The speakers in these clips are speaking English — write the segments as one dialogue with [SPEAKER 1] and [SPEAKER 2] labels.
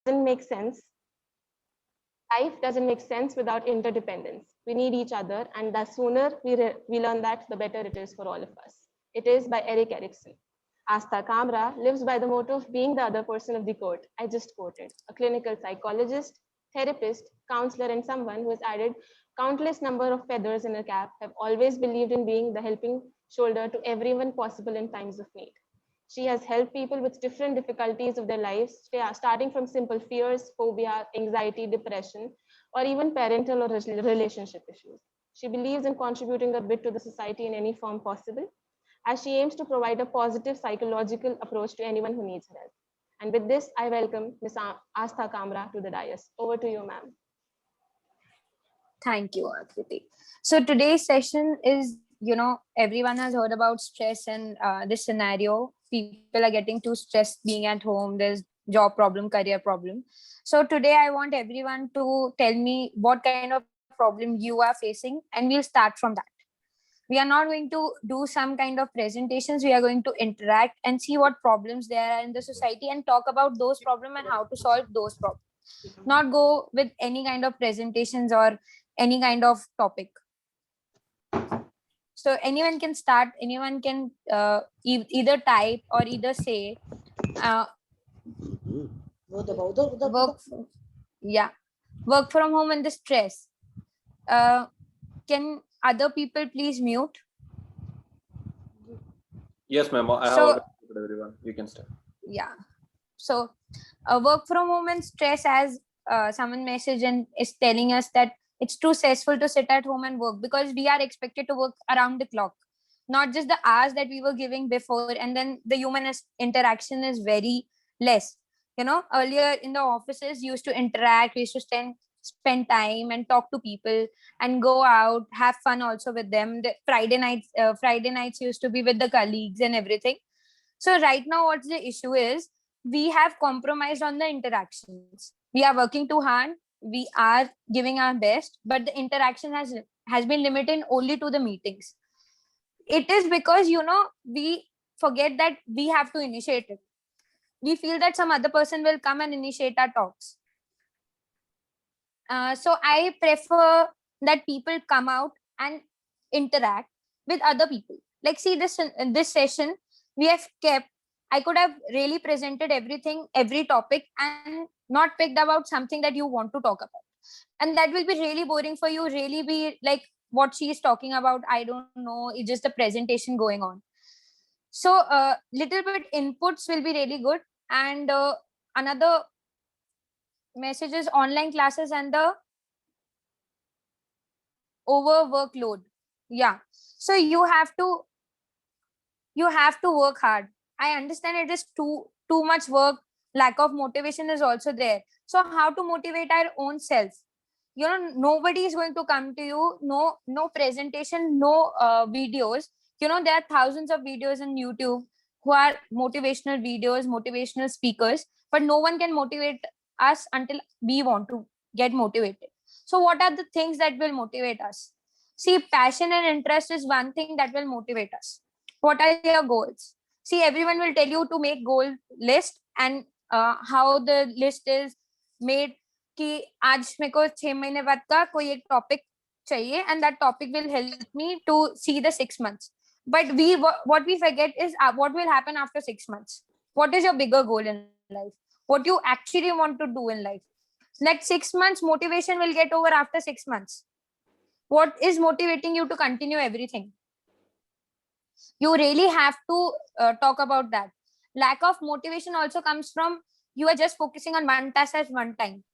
[SPEAKER 1] doesn't make sense. Life doesn't make sense without interdependence. We need each other, and the sooner we learn that, the better it is for all of us. It is by Erik Erikson. Asta Kamra lives by the motto of being the other person of the court. I just quoted a clinical psychologist, therapist, counselor, and someone who has added countless number of feathers in her cap, have always believed in being the helping shoulder to everyone possible in times of need. She has helped people with different difficulties of their lives, starting from simple fears, phobia, anxiety, depression, or even parental or relationship issues. She believes in contributing a bit to the society in any form possible, as she aims to provide a positive psychological approach to anyone who needs help. And with this, I welcome Ms. Astha Kamra to the dais. Over to you, ma'am.
[SPEAKER 2] Thank you, Akriti. So today's session is, everyone has heard about stress and this scenario. People are getting too stressed being at home. There's job problem, career problem. So today I want everyone to tell me what kind of problem you are facing, and we'll start from that. We are not going to do some kind of presentations. We are going to interact and see what problems there are in the society and talk about those problems and how to solve those problems. Not go with any kind of presentations or any kind of topic. So anyone can start, anyone can either type or either say work from home and the stress. Can other people please mute?
[SPEAKER 3] Yes, ma'am. I have everyone. You can start.
[SPEAKER 2] Yeah. So work from home and stress, as someone messaged and is telling us that it's too stressful to sit at home and work because we are expected to work around the clock, not just the hours that we were giving before, and then the human interaction is very less. Earlier in the offices, used to interact, we used to spend time and talk to people and go out, have fun also with them. The Friday nights used to be with the colleagues and everything. So right now, what's the issue is, we have compromised on the interactions. We are working too hard. We are giving our best, but the interaction has been limited only to the meetings. It is because, we forget that we have to initiate it. We feel that some other person will come and initiate our talks. So I prefer that people come out and interact with other people. Like, see, this session we have kept, I could have really presented everything, every topic, and not picked about something that you want to talk about. And that will be really boring for you, really be like what she is talking about. I don't know. It's just a presentation going on. So little bit inputs will be really good. And another message is online classes and the over workload. Yeah. So you have to work hard. I understand it is too much work. Lack of motivation is also there. So how to motivate our own self? Nobody is going to come to you. No presentation, no videos. There are thousands of videos on YouTube who are motivational videos, motivational speakers, but no one can motivate us until we want to get motivated. So what are the things that will motivate us? See, passion and interest is one thing that will motivate us. What are your goals? See, everyone will tell you to make goal list, and how the list is made कि आज मेरे को 6 महीने बाद का कोई एक topic चाहिए, and that topic will help me to see the 6 months. But what we forget is what will happen after 6 months. What is your bigger goal in life? What you actually want to do in life? Next 6 months, motivation will get over after 6 months. What is motivating you to continue everything? You really have to talk about that. Lack of motivation also comes from you are just focusing on one task at one time.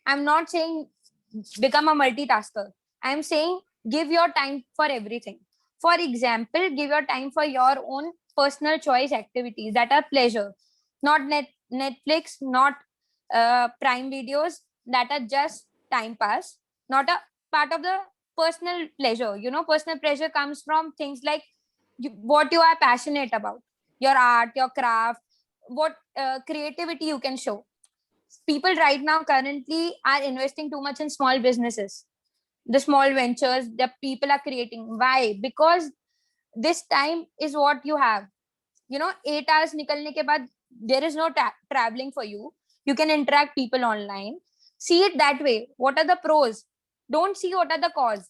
[SPEAKER 2] I'm not saying become a multitasker. I'm saying give your time for everything. For example, give your time for your own personal choice activities that are pleasure, not Netflix, not Prime videos that are just time pass, not a part of the personal pleasure. Personal pleasure comes from things like what you are passionate about, your art, your craft, what creativity you can show. People right now currently are investing too much in small businesses, the small ventures that people are creating. Why? Because this time is what you have. 8 hours nikalne ke baad, there is no traveling for you. You can interact people online. See it that way. What are the pros? Don't see what are the cons.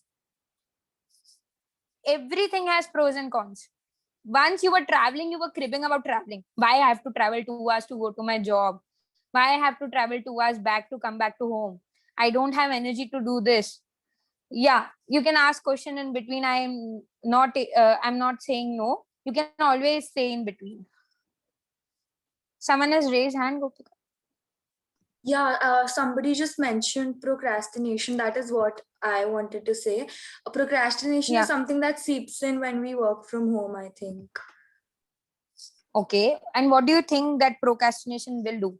[SPEAKER 2] Everything has pros and cons. Once you were traveling, you were cribbing about traveling. Why I have to travel 2 hours to go to my job? Why I have to travel 2 hours back to come back to home? I don't have energy to do this. Yeah, you can ask question in between. I'm not saying no. You can always say in between. Someone has raised hand, Gopika.
[SPEAKER 4] Yeah, somebody just mentioned procrastination. That is what I wanted to say. Procrastination
[SPEAKER 2] Yeah.
[SPEAKER 4] is something that seeps in when we work from home, I think.
[SPEAKER 2] Okay. And what do you think that procrastination will do?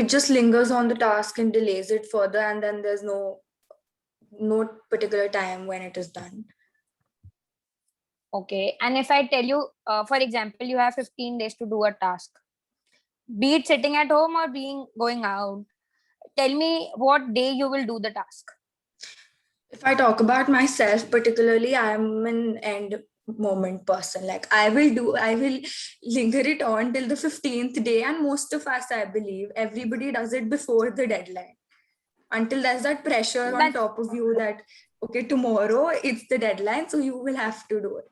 [SPEAKER 4] It just lingers on the task and delays it further, and then there's no particular time when it is done.
[SPEAKER 2] Okay. And if I tell you, for example, you have 15 days to do a task, be it sitting at home or being going out, tell me what day you will do the task.
[SPEAKER 4] If I talk about myself particularly, I'm an end moment person. Like I will linger it on till the 15th day, and most of us, I believe, everybody does it before the deadline. Until there's that pressure on
[SPEAKER 2] That's-
[SPEAKER 4] top of you that okay, tomorrow it's the deadline, so you will have to do it.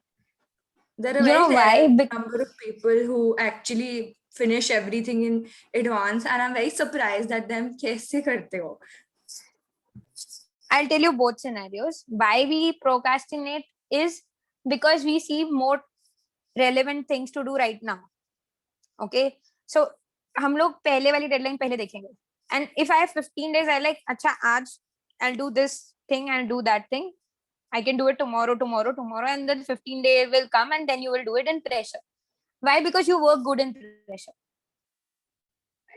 [SPEAKER 4] There are
[SPEAKER 2] You know
[SPEAKER 4] very
[SPEAKER 2] why?
[SPEAKER 4] rare
[SPEAKER 2] Bec-
[SPEAKER 4] number of people who actually finish everything in advance, and I'm very surprised at them. Kaise karte ho?
[SPEAKER 2] I'll tell you both scenarios. Why we procrastinate is because we see more relevant things to do right now. Okay. So हम लोग पहले वाली deadline पहले देखेंगे. And if I have 15 days, I like, अच्छा आज I'll do this thing and do that thing. I can do it tomorrow, and then 15 day will come and then you will do it in pressure. Why? Because you work good in pressure.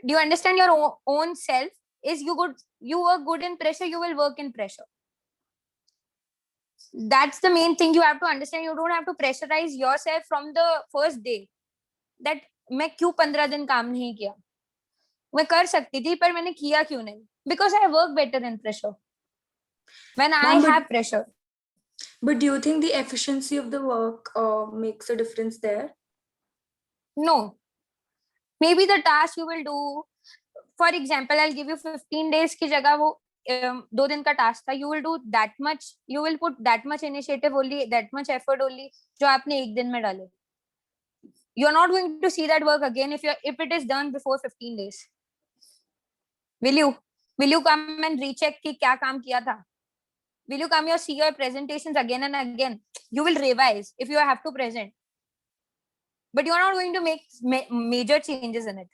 [SPEAKER 2] Do you understand your own self? Is you work good in pressure, you will work in pressure. That's the main thing you have to understand. You don't have to pressurize yourself from the first day that मैं क्यों 15 दिन काम नहीं किया. मैं कर सकती थी पर मैंने किया क्यों नहीं? Because I work better in pressure. When I have pressure.
[SPEAKER 4] But do you think the efficiency of the work makes a difference there?
[SPEAKER 2] No. Maybe the task you will do, for example, I'll give you 15 days की जगह वो 2 दिन का task था, you will do that much, you will put that much initiative only, that much effort only जो आपने एक दिन में डाले. You're not going to see that work again if it is done before 15 days. Will you come and recheck कि क्या काम किया था? Will you come here see your presentations again and again? You will revise if you have to present. But you are not going to make major changes in it.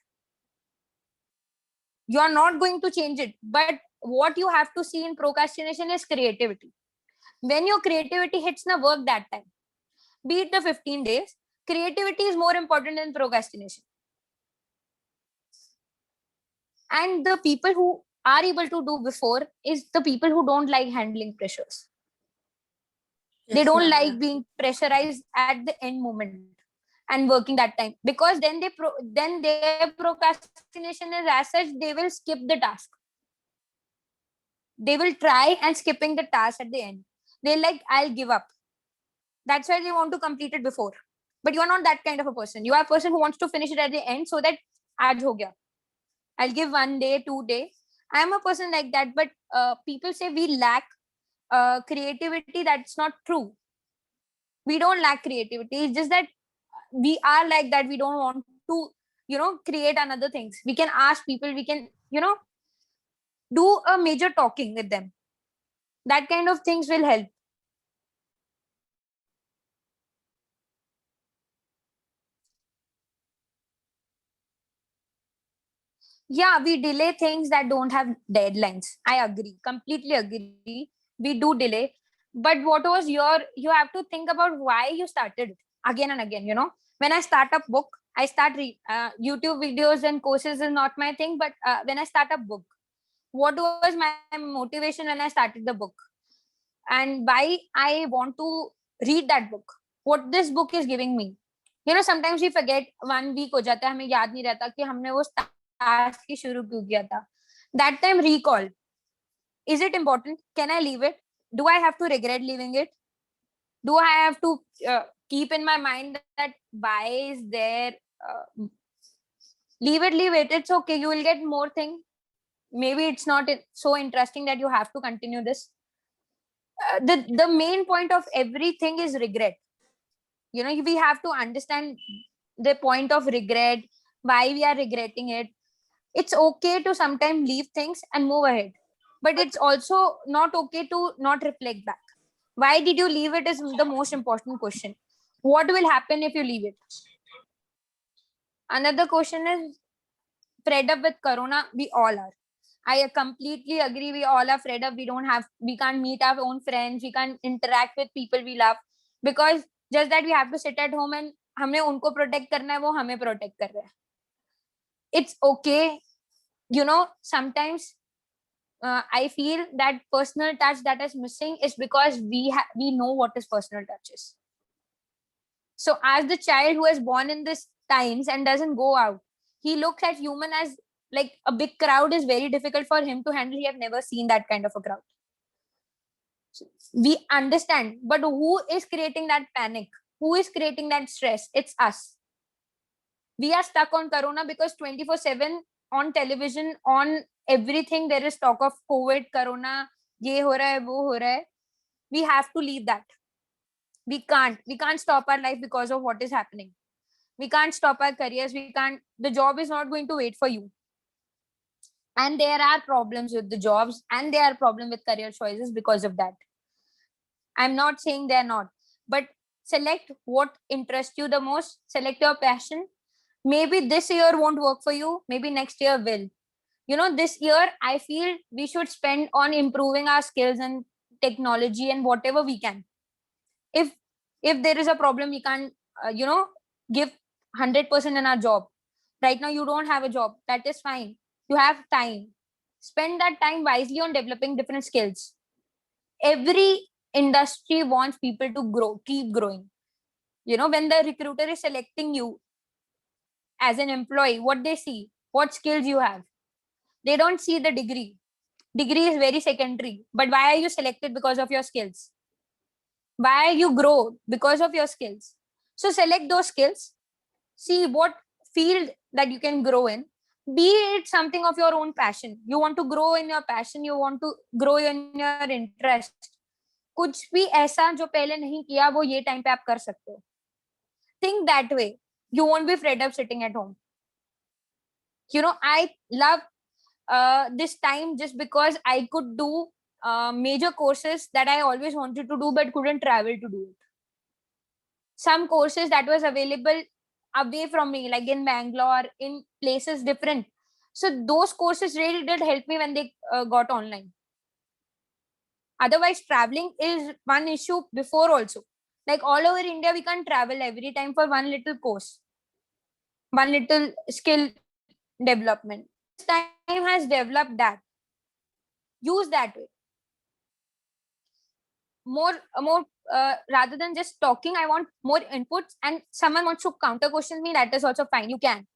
[SPEAKER 2] You are not going to change it. But what you have to see in procrastination is creativity. When your creativity hits the work that time, be it the 15 days, creativity is more important than procrastination. And the people who are able to do before is the people who don't like handling pressures.
[SPEAKER 4] Yes,
[SPEAKER 2] they don't
[SPEAKER 4] ma'am.
[SPEAKER 2] like being pressurized at the end moment and working that time, because then their procrastination is as such, they will skip the task. They will try and skipping the task at the end. They're like, I'll give up. That's why they want to complete it before. But you're not that kind of a person. You are a person who wants to finish it at the end so that aaj ho gaya. I'll give 1 day, 2 days. I'm a person like that. But people say we lack creativity. That's not true. We don't lack creativity. It's just that we are like that. We don't want to, create another things. We can ask people. We can, do a major talking with them. That kind of things will help. Yeah, we delay things that don't have deadlines. I agree, completely agree. We do delay. But what was you have to think about why you started it again and again. When I start a book, I start YouTube videos and courses is not my thing. But when I start a book, what was my motivation when I started the book? And why I want to read that book? What this book is giving me? Sometimes we forget, 1 week हो जाता है, हमें याद नहीं रहता कि हमने वो task ही शुरू क्यों किया था. That time recall. Is it important? Can I leave it? Do I have to regret leaving it? Do I have to keep in my mind that why is there leave it. It's okay. You will get more thing. Maybe it's not so interesting that you have to continue this. The main point of everything is regret. We have to understand the point of regret, why we are regretting it. It's okay to sometimes leave things and move ahead, but it's also not okay to not reflect back. Why did you leave it is the most important question. What will happen if you leave it? Another question is, fed up with corona? We all are. I completely agree. We all are fed up. We can't meet our own friends. We can't interact with people we love, because just that we have to sit at home and हमें उनको protect करना है, वो हमें protect कर रहे हैं. It's okay. Sometimes I feel that personal touch that is missing is because we know what is personal touches. So as the child who is born in this times and doesn't go out, he looks at human as like a big crowd is very difficult for him to handle. He have never seen that kind of a crowd. We understand, but who is creating that panic? Who is creating that stress? It's us. We are stuck on corona because 24/7 on television, on everything, there is talk of COVID, corona, ye ho raha hai, wo ho raha hai. We have to leave that. We can't stop our life because of what is happening. We can't stop our careers. The job is not going to wait for you. And there are problems with the jobs, and there are problems with career choices because of that. I'm not saying they're not, but select what interests you the most. Select your passion. Maybe this year won't work for you. Maybe next year will. This year, I feel we should spend on improving our skills and technology and whatever we can. If there is a problem, we can't, give 100% in our job. Right now, you don't have a job. That is fine. You have time. Spend that time wisely on developing different skills. Every industry wants people to keep growing. When the recruiter is selecting you as an employee, what they see, what skills you have. They don't see the degree. Degree is very secondary. But why are you selected? Because of your skills. Why you grow? Because of your skills. So select those skills. See what field that you can grow in. Be it something of your own passion. You want to grow in your passion. You want to grow in your interest. कुछ भी ऐसा जो पहले नहीं किया वो ये time पे आप कर सकते हो. Think that way. You won't be fed up sitting at home. I love this time just because I could do major courses that I always wanted to do but couldn't travel to do it. Some courses that was available away from me, like in Bangalore, in places different. So those courses really did help me when they got online. Otherwise, traveling is one issue before also. Like all over India, we can't travel every time for one little course, one little skill development. This time has developed that. Use that way. More rather than just talking, I want more inputs, and someone wants to counter question me, that is also fine. You can.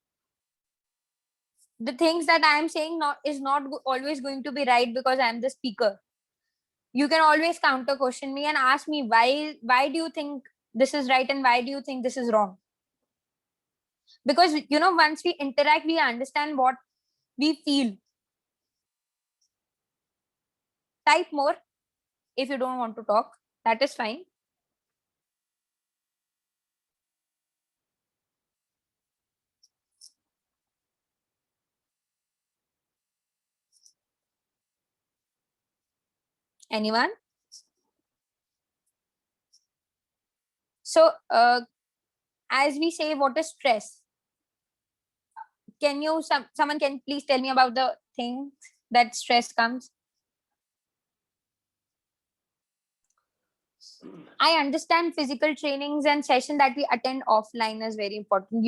[SPEAKER 2] The things that I am saying is not always going to be right because I am the speaker. You can always counter question me and ask me why do you think this is right and why do you think this is wrong? Because once we interact, we understand what we feel. Type more if you don't want to talk. That is fine. Anyone? So, as we say, what is stress? Can you, someone can please tell me about the things that stress comes? I understand physical trainings and session that we attend offline is very important.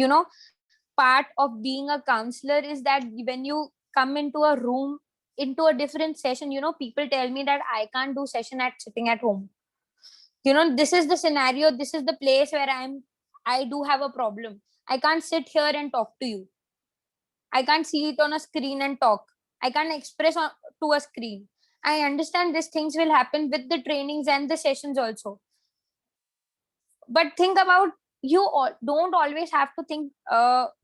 [SPEAKER 2] Part of being a counselor is that when you come into a room, into a different session, people tell me that I can't do session sitting at home. This is the scenario, this is the place where I do have a problem. I can't sit here and talk to you. I can't see it on a screen and talk. I can't express to a screen. I understand these things will happen with the trainings and the sessions also. But think about, you don't always have to think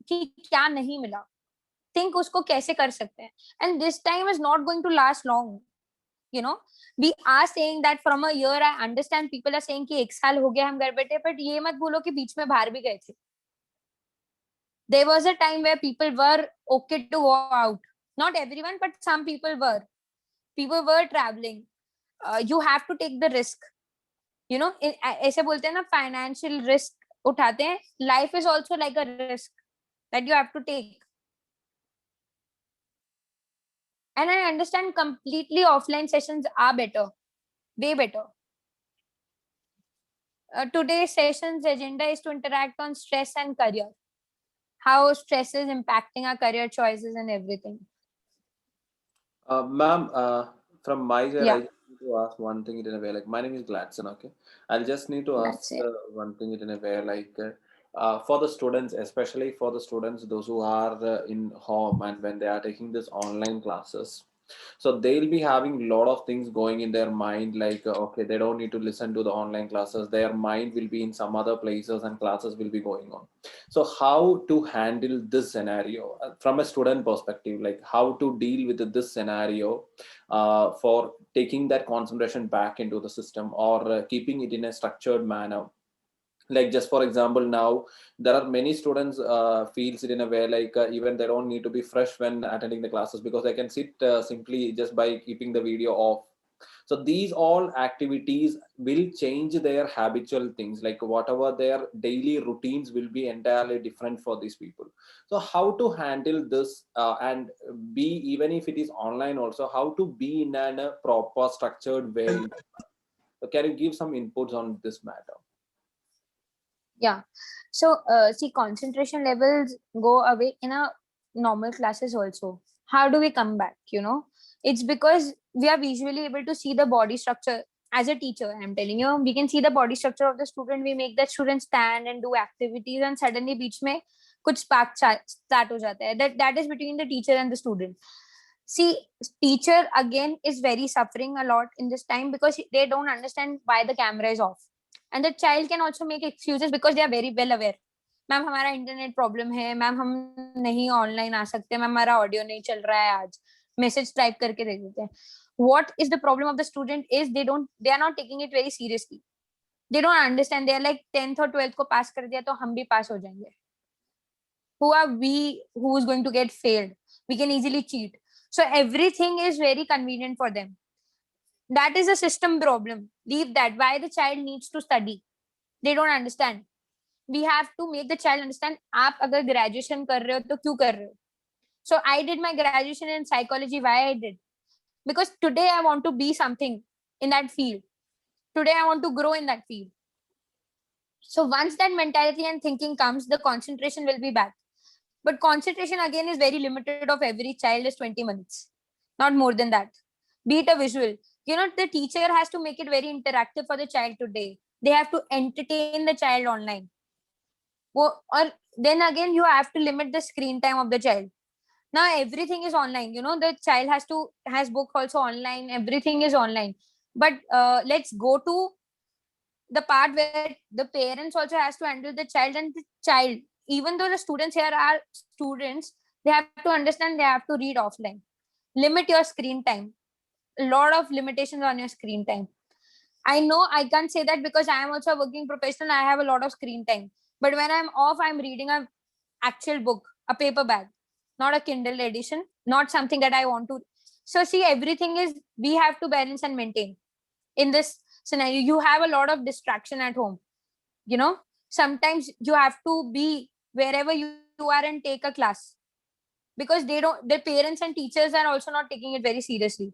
[SPEAKER 2] कि क्या नहीं मिला. think उसको कैसे कर सकते हैं. And this time is not going to last long. You know, we are saying that from a year. I understand people are saying कि 1 साल हो गया हम घर बैठे, but ये मत बोलो कि बीच में बाहर भी गए थे. There was a time where people were okay to go out. Not everyone, but some people were. People were traveling. You have to take the risk. You know, ऐसे बोलते हैं ना, financial risk उठाते हैं. Life is also like a risk that you have to take. And I understand completely offline sessions are better, way better. Today's session's agenda is to interact on stress and career. How stress is impacting our career choices and everything.
[SPEAKER 3] Ma'am, from my side,
[SPEAKER 2] Yeah.
[SPEAKER 3] I just need to ask one thing in a way. Like, my name is Gladson, okay? I'll just need to ask
[SPEAKER 2] That's it.
[SPEAKER 3] one thing in a way. Like, for the students, especially for the students, those who are in home and when they are taking this online classes, so they'll be having a lot of things going in their mind. Like, okay, they don't need to listen to the online classes. Their mind will be in some other places, and classes will be going on. So how to handle this scenario from a student perspective, like how to deal with this scenario for taking that concentration back into the system, or keeping it in a structured manner. Like, just for example, now there are many students feels it in a way like even they don't need to be fresh when attending the classes, because they can sit simply just by keeping the video off. So these all activities will change their habitual things, like whatever their daily routines will be entirely different for these people. So how to handle this, and be, even if it is online also, how to be in a proper structured way. So can you give some inputs on this matter?
[SPEAKER 2] Yeah. So, see, concentration levels go away in a normal classes also. How do we come back? You know, it's because we are visually able to see the body structure. As a teacher, I'm telling you, we can see the body structure of the student. We make that student stand and do activities, and suddenly बीच में कुछ spark start हो जाता है. That is between the teacher and the student. See, teacher again is very suffering a lot in this time because they don't understand why the camera is off. And the child can also make excuses because they are very well aware. Ma'am हमारा internet problem है, ma'am हम नहीं online आ सकते, ma'am हमारा audio नहीं चल रहा है, आज मैसेज टाइप करके दे देते हैं. What is the problem of the student is they are not taking it very seriously. They don't understand. They are like 10th or 12th को पास कर दिया तो हम भी पास हो जाएंगे. Who are we who is going to get failed? We can easily cheat. So everything is very convenient for them. That is a system problem. Leave that. Why the child needs to study? They don't understand. We have to make the child understand. आप अगर graduation कर रहे हो तो क्यों कर रहे हो? So I did my graduation in psychology. Why I did? Because today I want to be something in that field. Today I want to grow in that field. So once that mentality and thinking comes, the concentration will be back. But concentration again is very limited. Of every child is 20 minutes, not more than that. Be it a visual. You know, the teacher has to make it very interactive for the child today. They have to entertain the child online. Or then again, you have to limit the screen time of the child. Now everything is online. You know, the child has book also online. Everything is online. But let's go to the part where the parents also has to handle the child, and the child, even though the students here are students, they have to understand they have to read offline. Limit your screen time. A lot of limitations on your screen time. I know I can't say that because I am also a working professional. I have a lot of screen time. But when I'm off, I'm reading a actual book, a paperback, not a Kindle edition, not something that I want to. So see, everything is, we have to balance and maintain. In this scenario, you have a lot of distraction at home. You know, sometimes you have to be wherever you are and take a class, because the parents and teachers are also not taking it very seriously.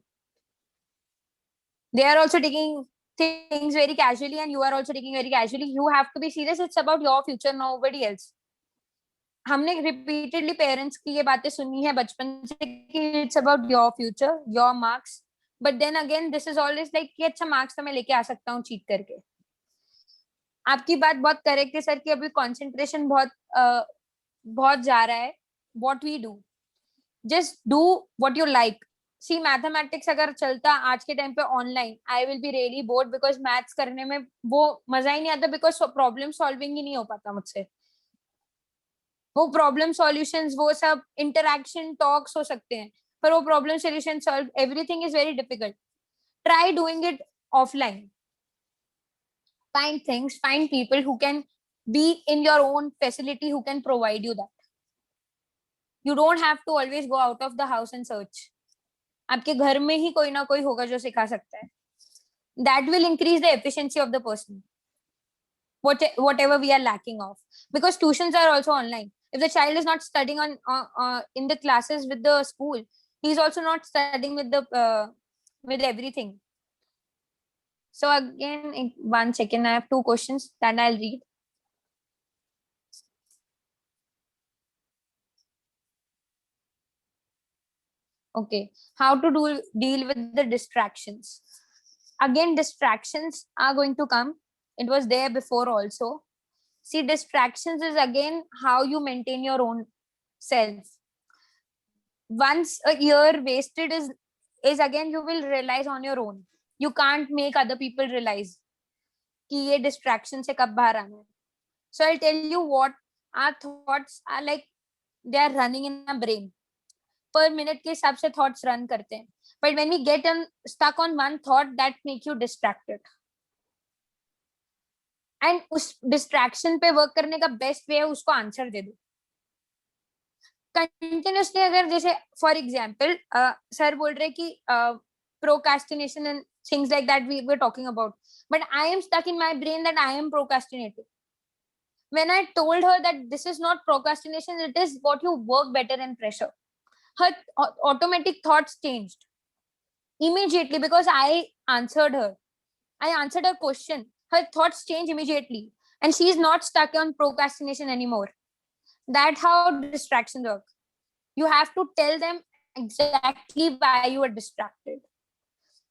[SPEAKER 2] They are also taking things very casually, and you are also taking very casually. You have to be serious. It's about your future, nobody else. हमने repeatedly parents की ये बातें सुनी है बचपन से कि it's about your future, your marks. But then again, this is always like कि अच्छा marks तो मैं लेके आ सकता हूँ cheat करके. आपकी बात बहुत करेक्ट है सर कि अभी concentration बहुत जा रहा है. What we do, just do what you like. See, mathematics अगर चलता आज के टाइम पे online, I will be really bored because maths करने में वो मजा ही नहीं आता, because problem solving ही नहीं हो पाता मुझसे. वो प्रॉब्लम सॉल्यूशंस, वो सब इंटरेक्शन टॉक्स हो सकते हैं, पर वो problem solution solve, everything is very difficult. Try doing it offline. Find things, find people who can be in your own facility, who can provide you that. You don't have to always go out of the house and search. आपके घर में ही कोई ना कोई होगा जो सिखा सकता है. That will increase the efficiency of the person, whatever we are lacking of, because tuitions are also online. If the child is not studying on in the classes with the school, he is also not studying with everything. So again, 1 second, I have 2 questions that I'll read. Okay, how to deal with the distractions? Again, distractions are going to come. It was there before also. See, distractions is again how you maintain your own self. Once a year wasted is again you will realize on your own. You can't make other people realize कि ये distraction से कब बाहर आना है. So I'll tell you what our thoughts are like. They are running in our brain. Per minute के हिसाब से thoughts run करते हैं. But when we get stuck on one thought, that makes you distracted. And उस distraction पे work करने का best way है उसको answer दे दो. Continuously अगर जैसे for example, sir बोल रहे कि procrastination and things like that we were talking about. But I am stuck in my brain that I am procrastinating. When I told her that this is not procrastination, it is what you work better in pressure, her automatic thoughts changed immediately because I answered her. I answered her question. Her thoughts change immediately. And she is not stuck on procrastination anymore. That's how distractions work. You have to tell them exactly why you are distracted.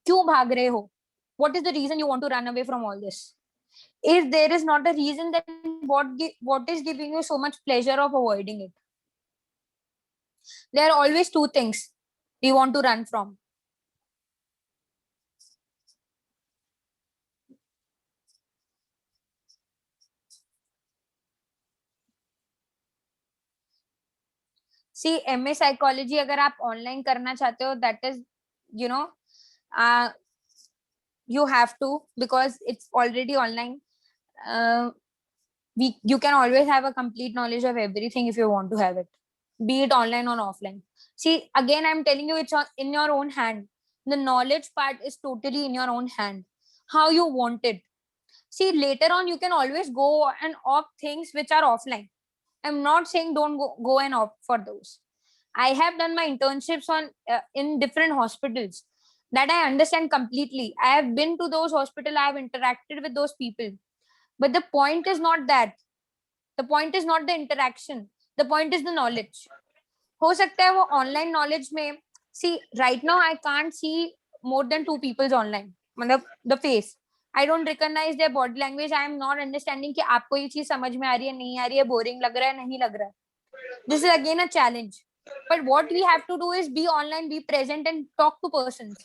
[SPEAKER 2] क्यों भाग रहे हो? What is the reason you want to run away from all this? If there is not a reason, then what is giving you so much pleasure of avoiding it? There are always 2 things we want to run from. See, MA psychology अगर आप online करना चाहते हो, that is, you know, you have to, because it's already online. You can always have a complete knowledge of everything if you want to have it, be it online or offline. See, again, I'm telling you, it's in your own hand. The knowledge part is totally in your own hand. How you want it. See, later on, you can always go and opt things which are offline. I'm not saying don't go and opt for those. I have done my internships in different hospitals that I understand completely. I have been to those hospitals. I have interacted with those people. But the point is not that. The point is not the interaction. The point is the knowledge. हो सकता है वो online knowledge में, see, right now I can't see more than 2 people's online. मतलब the face. I don't recognize their body language. I am not understanding कि आपको ये चीज समझ में आ रही है, नहीं आ रही है, boring लग रहा है, नहीं लग रहा है. This is again a challenge. But what we have to do is be online, be present, and talk to persons.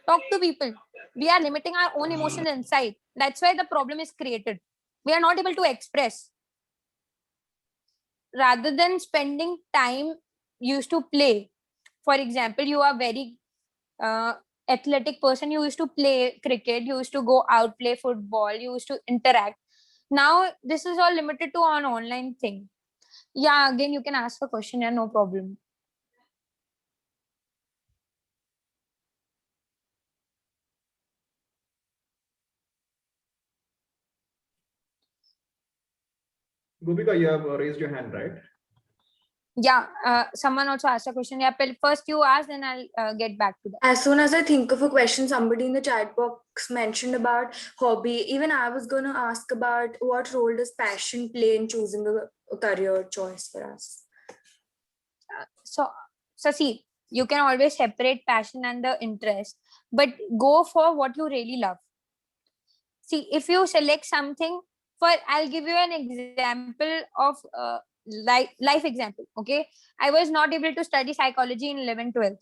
[SPEAKER 2] Talk to people. We are limiting our own emotions inside. That's why the problem is created. We are not able to express. Rather than spending time used to play. For example, you are very athletic person. You used to play cricket. You used to go out, play football. You used to interact. Now, this is all limited to an online thing. Yeah, again, you can ask a question. Yeah, no problem.
[SPEAKER 5] Gopika, you have raised your hand, right?
[SPEAKER 2] Yeah, someone also asked a question. Yeah, first you ask, then I'll get back to that.
[SPEAKER 4] As soon as I think of a question, somebody in the chat box mentioned about hobby. Even I was going to ask about what role does passion play in choosing a career choice for us?
[SPEAKER 2] So see, you can always separate passion and the interest, but go for what you really love. See, if you select something, I'll give you an example of life example. Okay, I was not able to study psychology in 11th, 12th.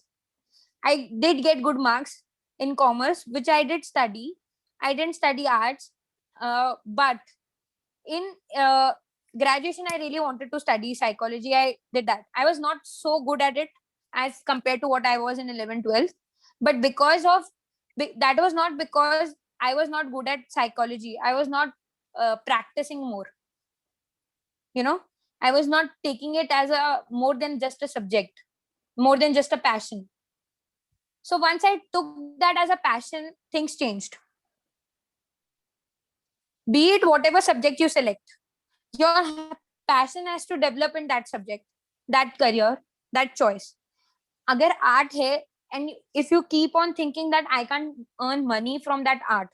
[SPEAKER 2] I did get good marks in commerce, which I did study. I didn't study arts, but in graduation I really wanted to study psychology. I did that. I was not so good at it as compared to what I was in 11 12, but because of that was not because I was not good at psychology. I was not practicing more, you know. I was not taking it as a more than just a subject, more than just a passion. So once I took that as a passion, things changed. Be it whatever subject you select, your passion has to develop in that subject, that career, that choice. Agar art hai, and if you keep on thinking that I can't earn money from that art,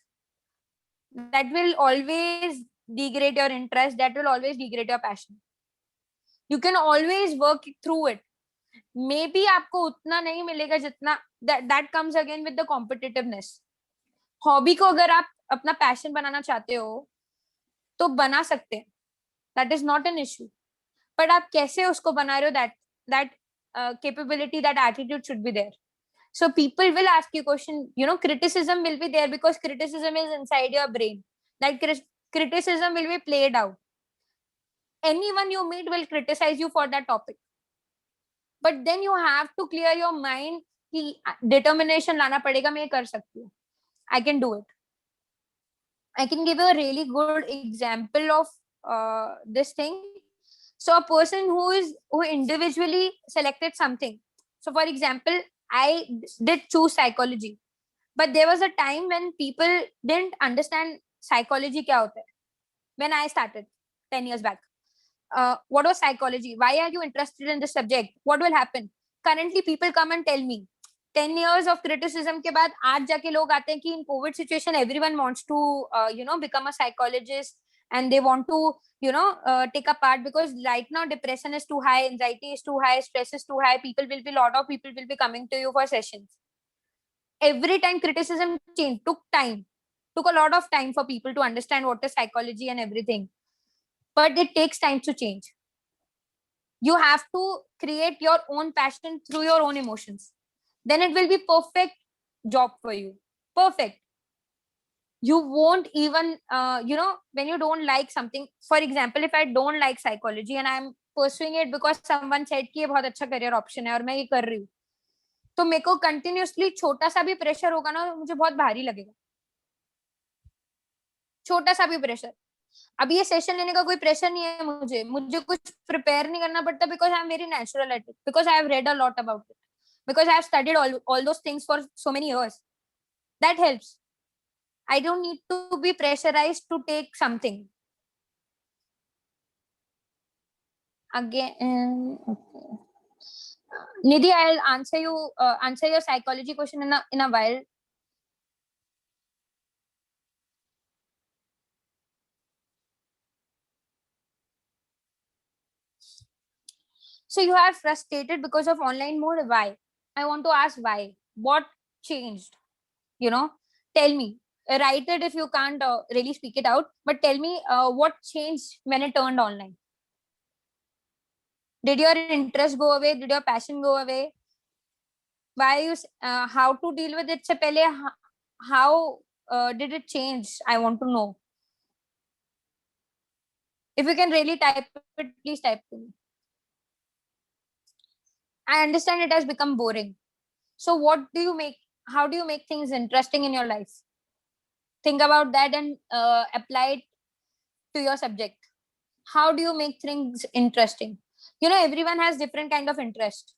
[SPEAKER 2] that will always degrade your interest, that will always degrade your passion. You can always work through it. Maybe आपको उतना नहीं मिलेगा जितना, that comes again with the competitiveness. Hobby को अगर आप अपना passion बनाना चाहते हो तो बना सकते हैं, that is not an issue. But आप कैसे उसको बना रहे हो, that capability, that attitude should be there. So people will ask you question, you know, criticism will be there because criticism is inside your brain. That criticism will be played out. Anyone you meet will criticize you for that topic. But then you have to clear your mind कि determination लाना पड़ेगा, मैं ये कर सकती हूँ. I can do it. I can give you a really good example of this thing. So a person who individually selected something. So for example, I did choose psychology, but there was a time when people didn't understand psychology kya hota hai. When I started 10 years back, what was psychology? Why are you interested in this subject? What will happen? Currently, people come and tell me. 10 years of criticism के बाद आज जाके लोग आते हैं कि in COVID situation everyone wants to become a psychologist and they want to take a part because right now depression is too high, anxiety is too high, stress is too high. Lot of people will be coming to you for sessions. Every time criticism changed, took a lot of time for people to understand what is psychology and everything. But it takes time to change. You have to create your own passion through your own emotions. Then it will be perfect job for you. Perfect. You won't even, when you don't like something, for example, if I don't like psychology and I'm pursuing it because someone said कि ये बहुत अच्छा career option है और मैं ये कर रही हूँ, तो मेरे को continuously छोटा सा भी pressure होगा ना, मुझे बहुत भारी लगेगा. छोटा सा भी pressure. अब ये सेशन लेने का कोई प्रेशर नहीं है, मुझे कुछ प्रिपेयर नहीं करना पड़ता because I am very natural at it, because I have read a lot about it, because I have studied all those things for so many years. That helps. I don't need to be pressurized to take something. Again, okay. Nidhi, I'll answer your psychology question in a while. So you are frustrated because of online mode. Why? I want to ask why. What changed? Tell me. Write it if you can't really speak it out. But tell me what changed when it turned online. Did your interest go away? Did your passion go away? Why you? How to deal with it? Se pehle, how did it change? I want to know. If you can really type it, please type to me. I understand it has become boring. So how do you make things interesting in your life? Think about that and apply it to your subject. How do you make things interesting? Everyone has different kind of interest.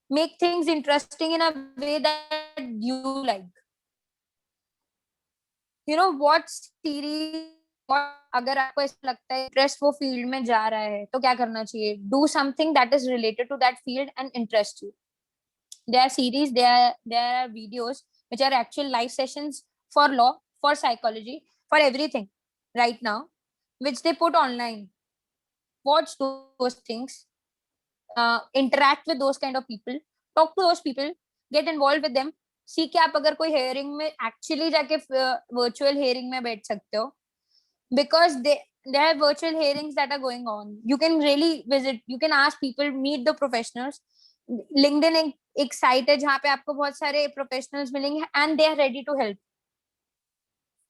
[SPEAKER 2] Make things interesting in a way that you like. What series, अगर आपको ऐसा लगता है interest वो field में जा रहा है तो क्या करना चाहिए? Do something that is related to that field and interest you. There are series, there are videos which are actual live sessions for law, for psychology, for everything right now, which they put online. Watch those things, interact with those kind of people, talk to those people, get involved with them. See कि आप अगर कोई hearing में actually जाके virtual hearing में बैठ सकते हो, because there are virtual hearings that are going on. You can really visit, you can ask people, meet the professionals. LinkedIn एक साइट है जहाँ पे आपको बहुत सारे प्रोफेशनल्स मिलेंगे and they are ready to help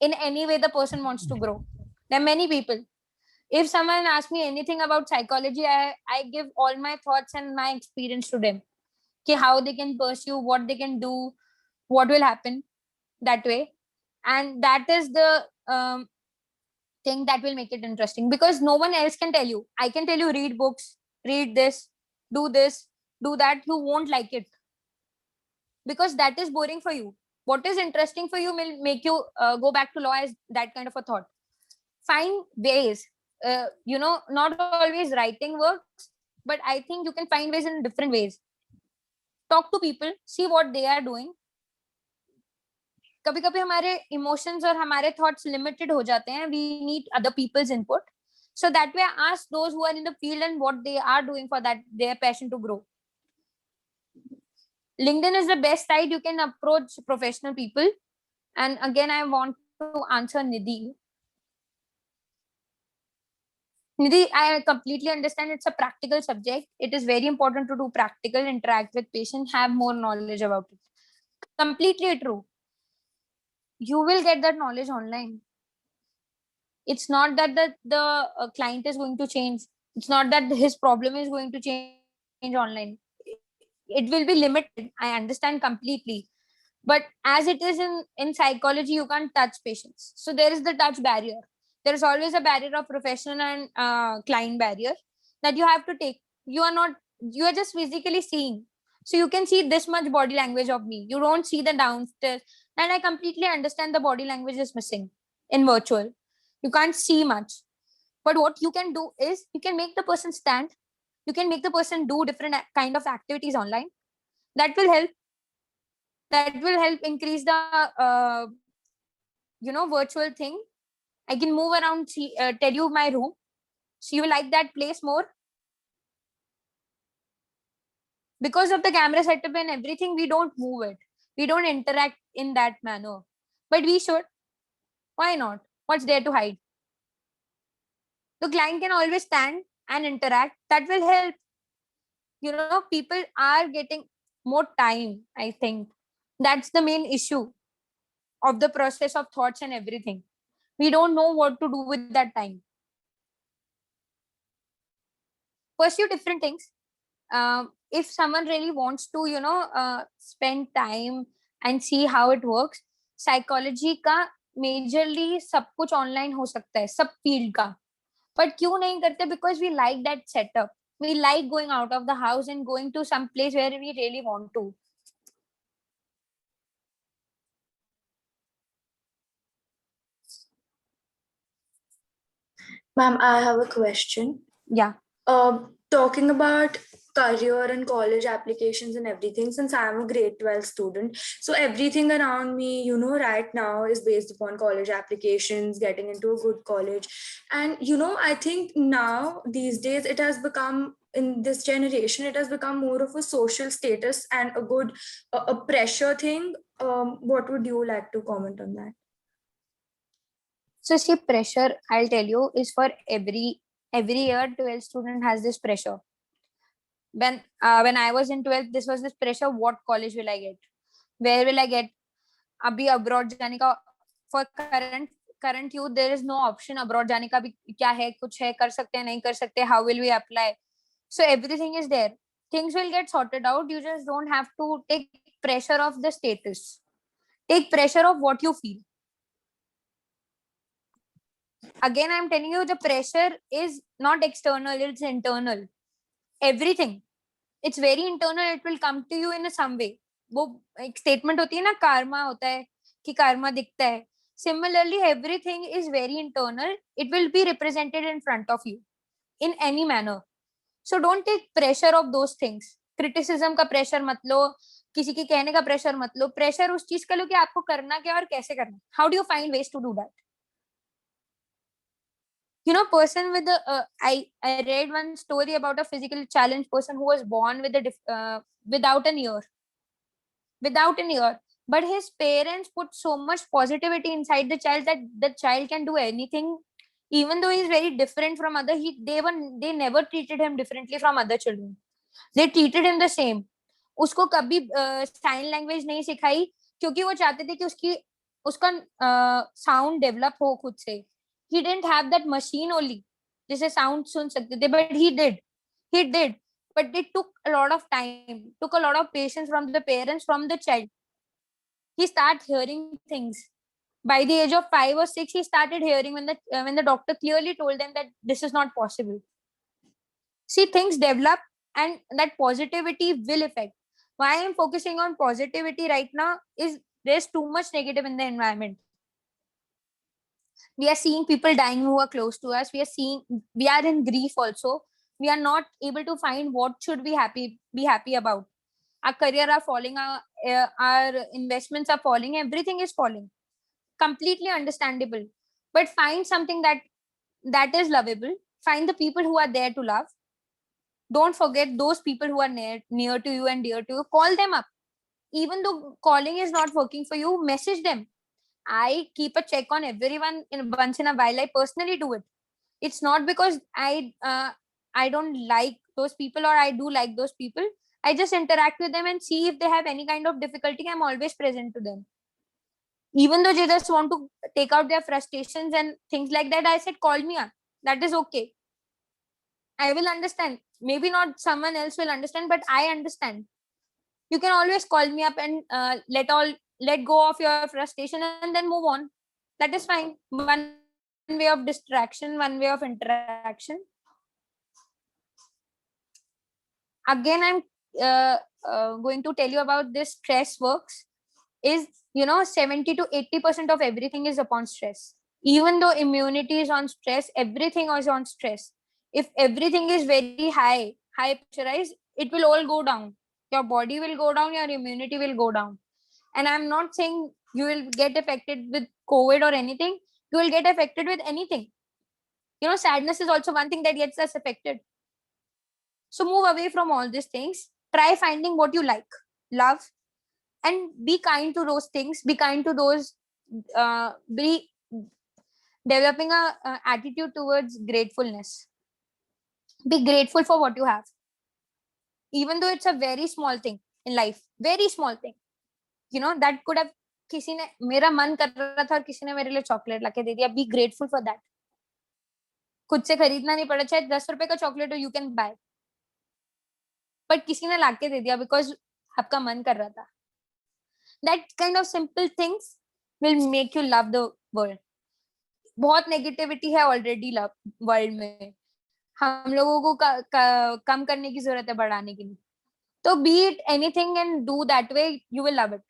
[SPEAKER 2] in any way the person wants to grow. There are many people. If someone asks me anything about psychology, I give all my thoughts and my experience to them. How they can pursue, what they can do, what will happen that way. And that is the thing that will make it interesting, because no one else can tell you. I can tell you, read books, read this, do that. You won't like it because that is boring for you. What is interesting for you will make you go back to law as that kind of a thought. Find ways. Not always writing works, but I think you can find ways in different ways. Talk to people, see what they are doing. कभी कभी हमारे emotions और हमारे thoughts limited हो जाते हैं. We need other people's input. So that way, ask those who are in the field and what they are doing for that their passion to grow. LinkedIn is the best site. You can approach professional people. And again, I want to answer Nidhi. Nidhi, I completely understand it's a practical subject. It is very important to do practical, interact with patients, have more knowledge about it. Completely true. You will get that knowledge online. It's not that the client is going to change. It's not that his problem is going to change online. It will be limited. I understand completely. But as it is in psychology, you can't touch patients. So there is the touch barrier. There is always a barrier of professional and client barrier that you have to take. You are just physically seeing. So you can see this much body language of me. You don't see the downstairs. And I completely understand the body language is missing in virtual. You can't see much. But what you can do is you can make the person stand. You can make the person do different kind of activities online. That will help. That will help increase the virtual thing. I can move around, tell you my room. So you will like that place more. Because of the camera setup and everything, we don't move it. We don't interact in that manner. But we should. Why not? What's there to hide? The client can always stand and interact. That will help. People are getting more time, I think. That's the main issue of the process of thoughts and everything. We don't know what to do with that time. Pursue different things. If someone really wants to, spend time and see how it works, psychology का majorly सब कुछ online हो सकता है, सब field का. But क्यों नहीं करते? Because we like that setup. We like going out of the house and going to some place where we really want to.
[SPEAKER 4] Ma'am, I have a question.
[SPEAKER 2] Yeah.
[SPEAKER 4] Talking about career and college applications and everything, since I'm a grade 12 student, so everything around me, right now is based upon college applications, getting into a good college. And, I think now these days it has become, in this generation, it has become more of a social status and a good, a pressure thing. What would you like to comment on that?
[SPEAKER 2] So see, pressure, I'll tell you, is for every year 12 student has this pressure. When I was in 12th, this was this pressure. What college will I get? Where will I get? Abhi abroad जाने का, for current youth, there is no option. Abroad जाने का भी क्या है, कुछ है, कर सकते हैं, नहीं कर सकते. How will we apply? So everything is there. Things will get sorted out. You just don't have to take pressure of the status. Take pressure of what you feel. Again, I'm telling you, the pressure is not external, it's internal. Everything. It's very internal. It will come to you in some way. वो एक statement होती है ना, karma होता है कि karma दिखता है. Similarly, everything is very internal. It will be represented in front of you in any manner. So don't take pressure of those things. Criticism का pressure मत लो, किसी के कहने का pressure मत लो. Pressure उस चीज का लो कि आपको करना क्या और कैसे करना. How do you find ways to do that? Person with I read one story about a physically challenged person who was born with without an ear, but his parents put so much positivity inside the child that the child can do anything, even though he's very different from other. They never treated him differently from other children. They treated him the same. उसको कभी sign language नहीं सिखाई क्योंकि वो चाहते थे कि उसका साउंड डेवलप हो खुद से. He didn't have that machine only. जैसे sound सुन सकते थे, but he did, but it took a lot of time, took a lot of patience from the parents, from the child. He started hearing things. By the age of 5 or 6, he started hearing when the doctor clearly told them that this is not possible. See, things develop, and that positivity will affect. Why I'm focusing on positivity right now is there's too much negative in the environment. We are seeing people dying who are close to us. We are in grief also. We are not able to find what should we be happy about. Our career are falling, our investments are falling, everything is falling. Completely understandable. But find something that is lovable. Find the people who are there to love. Don't forget those people who are near to you and dear to you. Call them up. Even though calling is not working for you, message them. I keep a check on everyone once in a while. I personally do it. It's not because I don't like those people or I do like those people. I just interact with them and see if they have any kind of difficulty. I'm always present to them. Even though they just want to take out their frustrations and things like that, I said, call me up. That is okay. I will understand. Maybe not someone else will understand, but I understand. You can always call me up and let go of your frustration and then move on. That is fine. One way of distraction, one way of interaction. Again, I'm going to tell you about this stress works. Is 70 to 80% of everything is upon stress. Even though immunity is on stress, everything is on stress. If everything is very high pressurized, it will all go down. Your body will go down, your immunity will go down. And I'm not saying you will get affected with COVID or anything. You will get affected with anything. Sadness is also one thing that gets us affected. So move away from all these things. Try finding what you like, love, and be kind to those things. Be kind to those. Be developing a attitude towards gratefulness. Be grateful for what you have, even though it's a very small thing in life. Very small thing. That could have किसी ने मेरा मन कर रहा था और किसी ने मेरे लिए चॉकलेट लाके दे दिया. Be grateful for that. खुद से खरीदना नहीं पड़ा, चाहे 10 रुपए का चॉकलेट हो, you can buy. But किसी ने लाके दे दिया because आपका मन कर रहा था. That kind of simple things will make you love the world. बहुत नेगेटिविटी है ऑलरेडी वर्ल्ड में. हम लोगों को कम करने की जरूरत है, बढ़ाने की नहीं. तो be it anything and do that way, you will love it.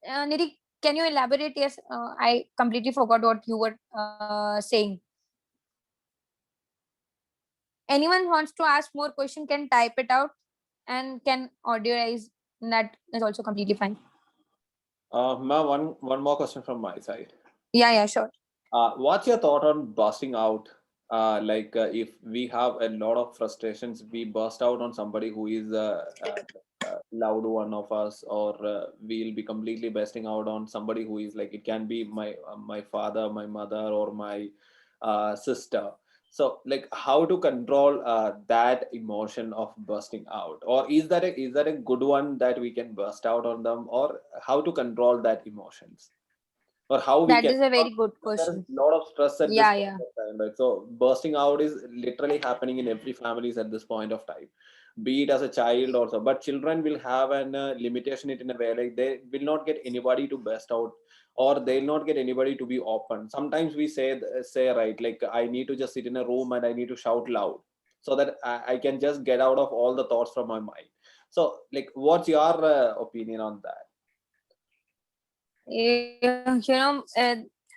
[SPEAKER 2] Nidhi, can you elaborate? Yes, I completely forgot what you were saying. Anyone wants to ask more question can type it out and can audiorize. That is also completely fine.
[SPEAKER 3] Ma'am, one more question from my side.
[SPEAKER 2] Yeah, sure.
[SPEAKER 3] What's your thought on bursting out? If we have a lot of frustrations, we burst out on somebody who is a loud one of us, or we'll be completely bursting out on somebody who is like, it can be my father, my mother, or my sister. So how to control that emotion of bursting out, or is that a good one that we can burst out on them, or how to control that emotions, or how we
[SPEAKER 2] That
[SPEAKER 3] can?
[SPEAKER 2] is a very good
[SPEAKER 3] There is
[SPEAKER 2] question.
[SPEAKER 3] a lot of stress at
[SPEAKER 2] Yeah,
[SPEAKER 3] this
[SPEAKER 2] yeah.
[SPEAKER 3] point of time, right? So bursting out is literally happening in every families at this point of time, be it as a child also. But children will have an limitation it in a way, like they will not get anybody to burst out, or they'll not get anybody to be open. Sometimes we say right, like I need to just sit in a room and I need to shout loud so that I can just get out of all the thoughts from my mind. So what's your opinion on that?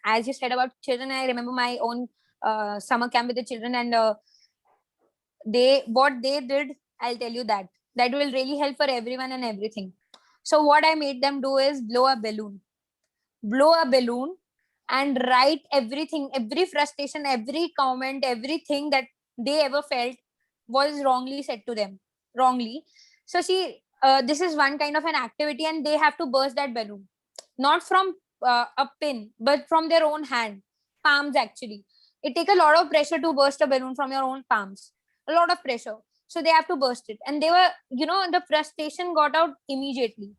[SPEAKER 2] As you said about children, I remember my own summer camp with the children, and what they did, I'll tell you that will really help for everyone and everything. So what I made them do is blow a balloon and write everything, every frustration, every comment, everything that they ever felt was wrongly said to them, wrongly. So see, this is one kind of an activity, and they have to burst that balloon, not from a pin, but from their own hand, palms actually. It takes a lot of pressure to burst a balloon from your own palms, a lot of pressure. So they have to burst it, and they were, the frustration got out immediately.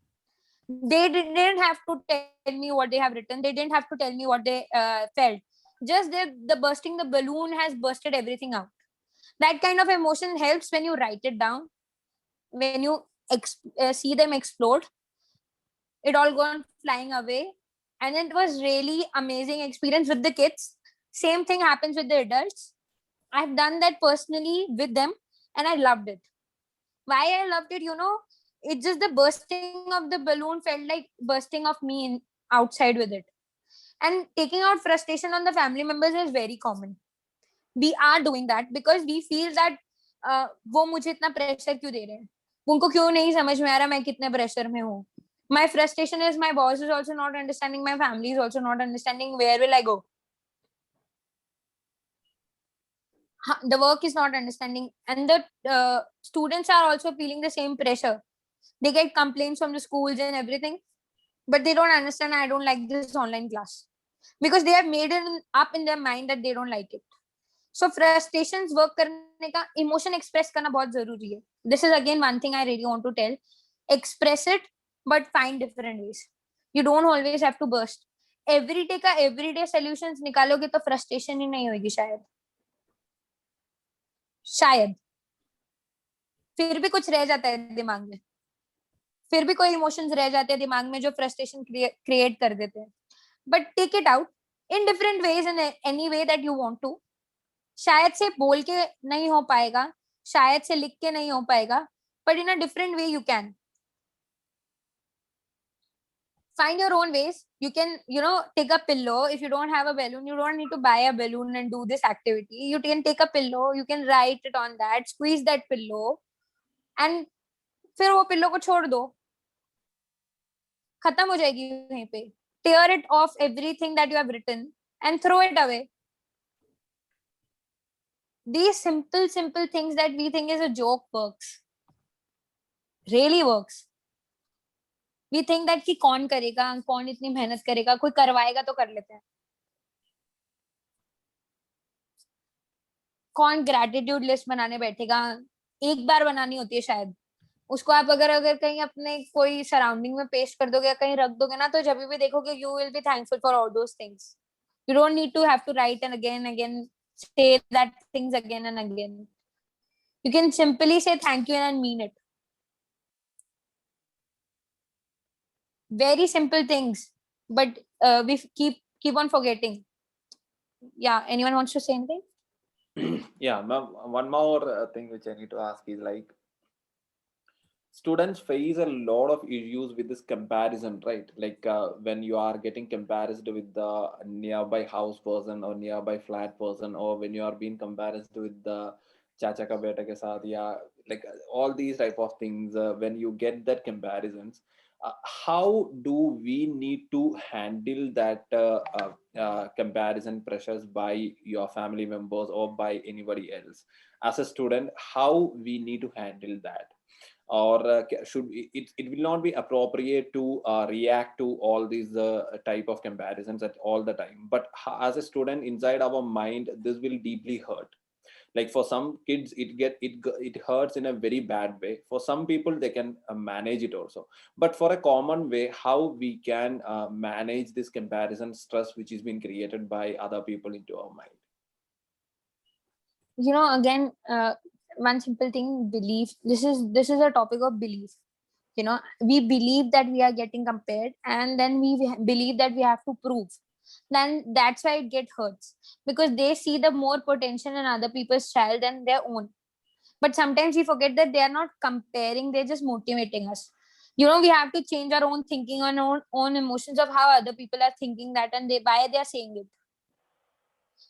[SPEAKER 2] Didn't have to tell me what they have written. They didn't have to tell me what they felt. Just the bursting the balloon has bursted everything out. That kind of emotion helps when you write it down, when you see them explode. It all gone flying away, and it was really amazing experience with the kids. Same thing happens with the adults. I've done that personally with them, and I loved it. Why I loved it, it's just the bursting of the balloon felt like bursting of me outside with it. And taking out frustration on the family members is very common. We are doing that because we feel that वो मुझे इतना pressure क्यों दे रहे हैं, उनको क्यों नहीं समझ में आ रहा मैं कितने प्रेशर में हूँ. My frustration is my boss is also not understanding, my family is also not understanding, where will I go? The work is not understanding, and the students are also feeling the same pressure. They get complaints from the schools and everything, but they don't understand. I don't like this online class because they have made it up in their mind that they don't like it. So frustrations work करने का emotion express करना बहुत जरूरी है. This is again one thing I really want to tell. Express it, but find different ways. You don't always have to burst. Everyday का everyday solutions निकालोगे तो frustration ही नहीं होगी शायद फिर भी कुछ रह जाता है दिमाग में, फिर भी कोई इमोशंस रह जाते हैं दिमाग में जो फ्रस्ट्रेशन क्रिएट कर देते हैं. But take it out in different ways, in any way that you want to. शायद से बोल के नहीं हो पाएगा, शायद से लिख के नहीं हो पाएगा, but in a different way you can find your own ways. You can take a pillow. If you don't have a balloon, you don't need to buy a balloon and do this activity. You can take a pillow, you can write it on that, squeeze that pillow, and फिर वो pillow को छोड़ दो, खत्म हो जाएगी वहीं पे. Tear it off everything that you have written and throw it away. These simple things that we think is a joke works, really works. We think that कि कौन करेगा, कौन इतनी मेहनत करेगा, कोई करवाएगा तो कर लेते हैं. कौन ग्रेटिट्यूड लिस्ट बनाने बैठेगा, एक बार बनानी होती है शायद. उसको आप अगर कहीं अपने कोई सराउंडिंग में पेस्ट कर दोगे या कहीं रख दोगे ना, तो जब भी देखोगे you will be thankful for all those things. You don't need to have to write and again say that things again and again. You can simply say thank you and mean it. Very simple things, but we keep on forgetting. Yeah, anyone wants to say anything?
[SPEAKER 3] Yeah, ma'am, one more thing which I need to ask is like, students face a lot of issues with this comparison, right? Like when you are getting compared with the nearby house person or nearby flat person, or when you are being compared with the chacha ka beta ke saath, yeah, like all these type of things. When you get that comparisons, how do we need to handle that comparison pressures by your family members or by anybody else? As a student, how we need to handle that? Or should it will not be appropriate to react to all these type of comparisons at all the time, but as a student, inside our mind, this will deeply hurt. Like for some kids it hurts in a very bad way. For some people they can manage it also, but for a common way, how we can manage this comparison stress which is being created by other people into our mind?
[SPEAKER 2] Again, one simple thing, belief. This is a topic of belief. We believe that we are getting compared, and then we believe that we have to prove. Then that's why it gets hurts, because they see the more potential in other people's child than their own. But sometimes we forget that they are not comparing, they're just motivating us. We have to change our own thinking and own emotions of how other people are thinking that, and why they are saying it.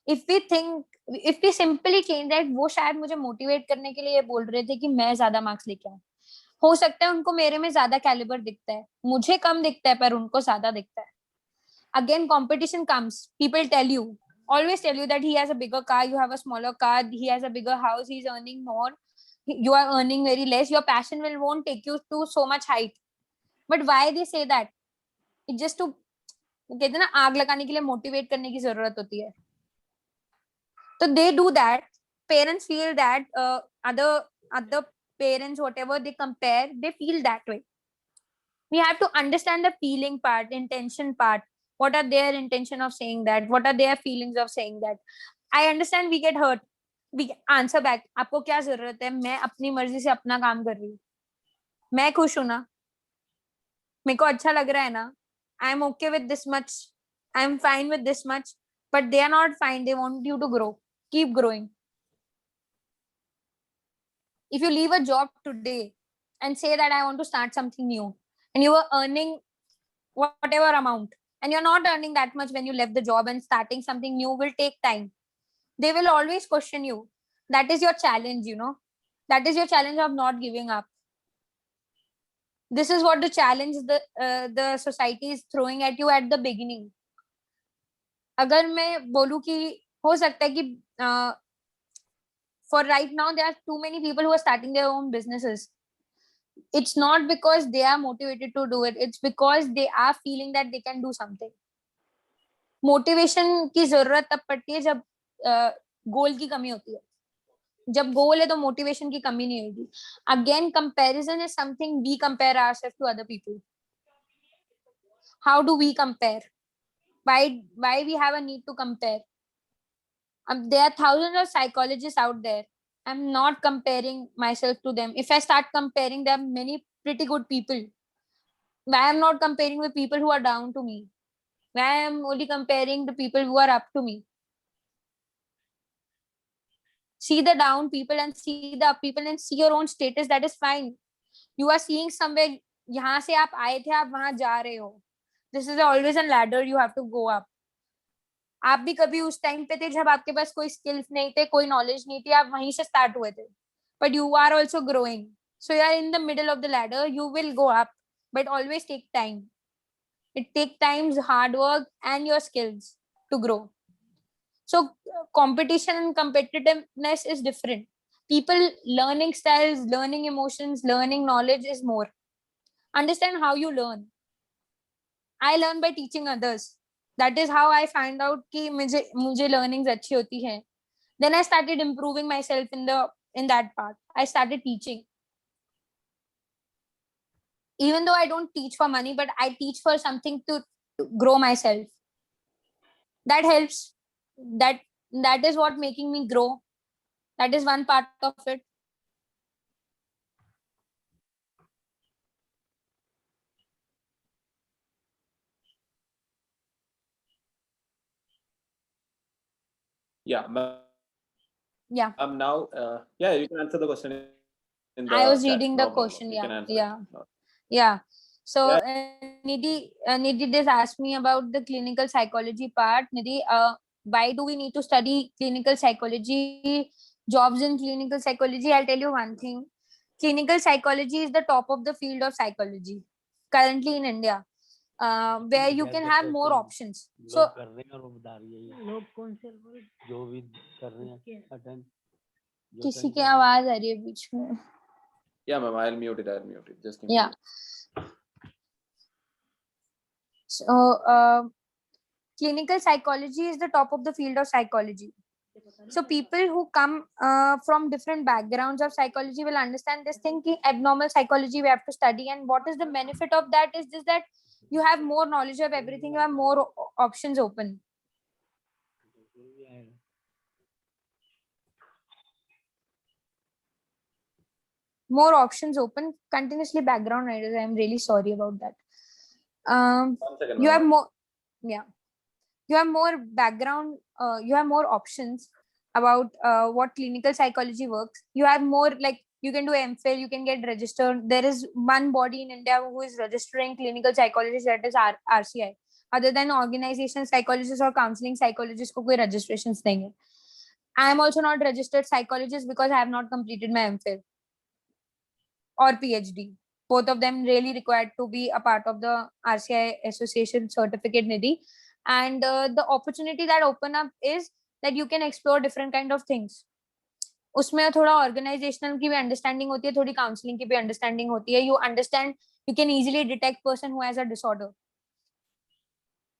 [SPEAKER 2] if we simply change that, वो शायद मुझे motivate करने के लिए ये बोल रहे थे कि मैं ज्यादा मार्क्स लेके आऊं. हो सकता है उनको मेरे में ज्यादा कैलिबर दिखता है, मुझे कम दिखता है, पर उनको ज्यादा दिखता है. Again, competition comes. People always tell you that he has a bigger car, you have a smaller car, he has a bigger house, he's earning more, you are earning very less. Your passion won't take you to so much height. But why they say that? It's just to, कहते हैं ना, आग लगाने के लिए motivate करने की जरूरत होती है. So they do that. Parents feel that other parents, whatever they compare, they feel that way. We have to understand the feeling part, intention part. What are their intention of saying that? What are their feelings of saying that? I understand we get hurt. We answer back. आपको क्या जरूरत है? मैं अपनी मर्जी से अपना काम कर रही हूँ. मैं खुश हूं ना. मेरे को अच्छा लग रहा है ना. I am okay with this much. I am fine with this much. But they are not fine. They want you to grow. Keep growing. If you leave a job today and say that I want to start something new, and you were earning whatever amount, and you're not earning that much when you left the job, and starting something new will take time, they will always question you. That is your challenge, that is your challenge of not giving up. This is what the challenge the society is throwing at you at the beginning. अगर मैं बोलूं कि हो सकता है कि for right now there are too many people who are starting their own businesses. It's not because they are motivated to do it. It's because they are feeling that they can do something. Motivation की जरूरत तब पड़ती है जब गोल की कमी होती है. जब गोल है तो मोटिवेशन की कमी नहीं होगी. Again comparison is something we compare ourselves to other people. How do we compare? why we have a need to compare? There are thousands of psychologists out there. I'm not comparing myself to them. If I start comparing, there are many pretty good people. Why I'm not comparing with people who are down to me? Why I'm only comparing the people who are up to me? See the down people and see the up people and see your own status. That is fine. You are seeing somewhere, यहाँ से आप आए थे, आप वहां जा रहे हो. This is always a ladder you have to go up. आप भी कभी उस टाइम पे थे जब आपके पास कोई स्किल्स नहीं थे, कोई नॉलेज नहीं थी, आप वहीं से स्टार्ट हुए थे. But you are also growing. So you are in the middle of the ladder. You will go up, but always take time. It takes time, hard work, and your skills to grow. So competition and competitiveness is different. People learning styles, learning emotions, learning knowledge is more. Understand how you learn. I learn by teaching others. That is how I find out कि मुझे learnings अच्छी होती हैं. Then I started improving myself in that part. I started teaching. Even though I don't teach for money, but I teach for something to grow myself. That helps. That is what making me grow. That is one part of it.
[SPEAKER 3] Yeah.
[SPEAKER 2] Yeah.
[SPEAKER 3] Now, yeah, you can answer the question in the
[SPEAKER 2] I was
[SPEAKER 3] chat.
[SPEAKER 2] reading
[SPEAKER 3] No
[SPEAKER 2] the
[SPEAKER 3] problem.
[SPEAKER 2] question.
[SPEAKER 3] You can
[SPEAKER 2] Yeah.
[SPEAKER 3] answer
[SPEAKER 2] Yeah.
[SPEAKER 3] it. No.
[SPEAKER 2] Yeah. So
[SPEAKER 3] Yeah.
[SPEAKER 2] Nidhi just asked me about the clinical psychology part. Nidhi, why do we need to study clinical psychology, jobs in clinical psychology? I'll tell you one thing. Clinical psychology is the top of the field of psychology currently in India, where you can have more options. So
[SPEAKER 6] कर रहे हैं और वो बता रही है ये लोग कौन से जो भी कर रहे हैं अटेंड
[SPEAKER 2] किसी की आवाज आ रही है बीच में.
[SPEAKER 3] Yeah, ma'am, I'll mute it. Just give me
[SPEAKER 2] Yeah. So clinical psychology is the top of the field of psychology. So people who come from different backgrounds of psychology will understand this thing ki abnormal psychology we have to study, and what is the benefit of that is just that you have more knowledge of everything, you have more options open. More options open continuously. Background noise, I'm really sorry about that.
[SPEAKER 3] 1 second,
[SPEAKER 2] You have
[SPEAKER 3] ma'am.
[SPEAKER 2] more, yeah, you have more background, you have more options about what clinical psychology works. You have more, like you can do MPhil, you can get registered. There is one body in India who is registering clinical psychologists, that is RCI. Other than organizational psychologists or counseling psychologists को कोई registrations नहीं है. I am also not registered psychologist because I have not completed my MPhil or PhD. Both of them really required to be a part of the RCI association certificate, Nidhi. And the opportunity that open up is that you can explore different kind of things. उसमें थोड़ा organizational की भी understanding होती है, थोड़ी counseling की भी understanding होती है. You understand, you can easily detect person who has a disorder.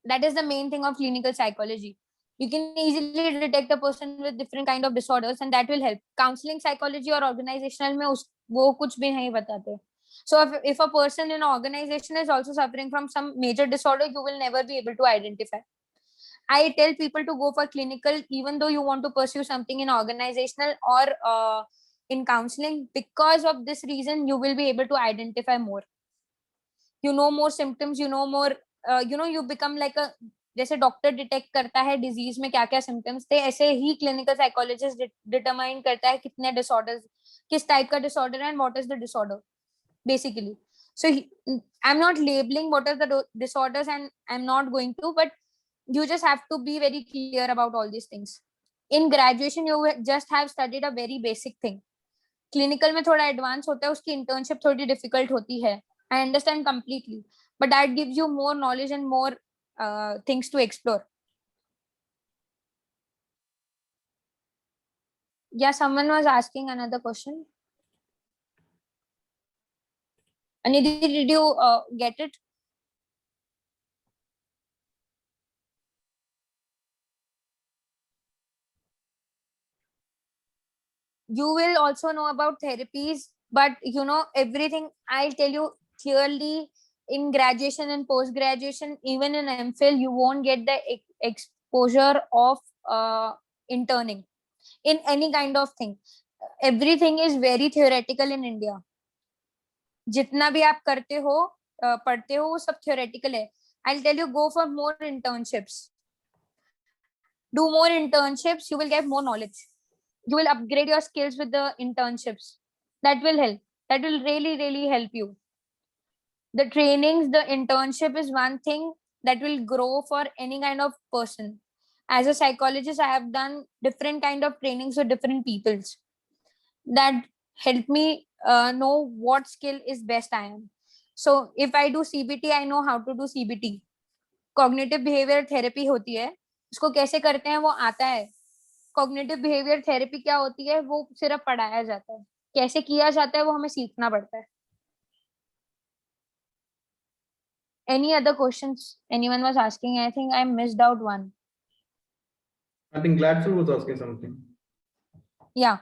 [SPEAKER 2] That is the main thing of clinical psychology. You can easily detect a person with different kind of disorders, and that will help. Counseling psychology और organizational में वो कुछ भी नहीं बताते. So if a person in an organization is also suffering from some major disorder, you will never be able to identify. I tell people to go for clinical, even though you want to pursue something in organizational or in counseling. Because of this reason, you will be able to identify more. You know more symptoms, you know more, you become like a, जैसे doctor detect करता है disease में क्या क्या symptoms थे, ऐसे ही clinical psychologist determine करता है कितने डिसऑर्डर्स, किस टाइप का डिसऑर्डर है and what is the disorder basically. So I'm not labeling what are the disorders, and I'm not going to, but you just have to be very clear about all these things. In graduation you just have studied a very basic thing. Clinical में थोड़ा advance होता है, उसकी internship थोड़ी difficult होती है. I understand completely, but that gives you more knowledge and more things to explore. Yeah, someone was asking another question. Anidhi, did you get it? You will also know about therapies, but everything I'll tell you clearly. In graduation and post graduation, even in MPhil, you won't get the exposure of interning in any kind of thing. Everything is very theoretical in India. जितना भी आप करते हो पढ़ते हो वो सब theoretical है. I'll tell you, go for more internships. Do more internships, you will get more knowledge. You will upgrade your skills with the internships. That will help. That will really, really help you. The trainings, the internship is one thing that will grow for any kind of person. As a psychologist, I have done different kind of trainings with different peoples that help me know what skill is best I am. So if I do CBT, I know how to do CBT. Cognitive behavior therapy होती है, उसको कैसे करते हैं वो आता है. Cognitive behaviour therapy क्या होती है वो सिर्फ पढ़ाया जाता है, कैसे किया जाता है वो हमें सीखना पड़ता है. Any other questions anyone was asking? I think I missed out one.
[SPEAKER 5] I think Gladstone was asking something.
[SPEAKER 2] Yeah.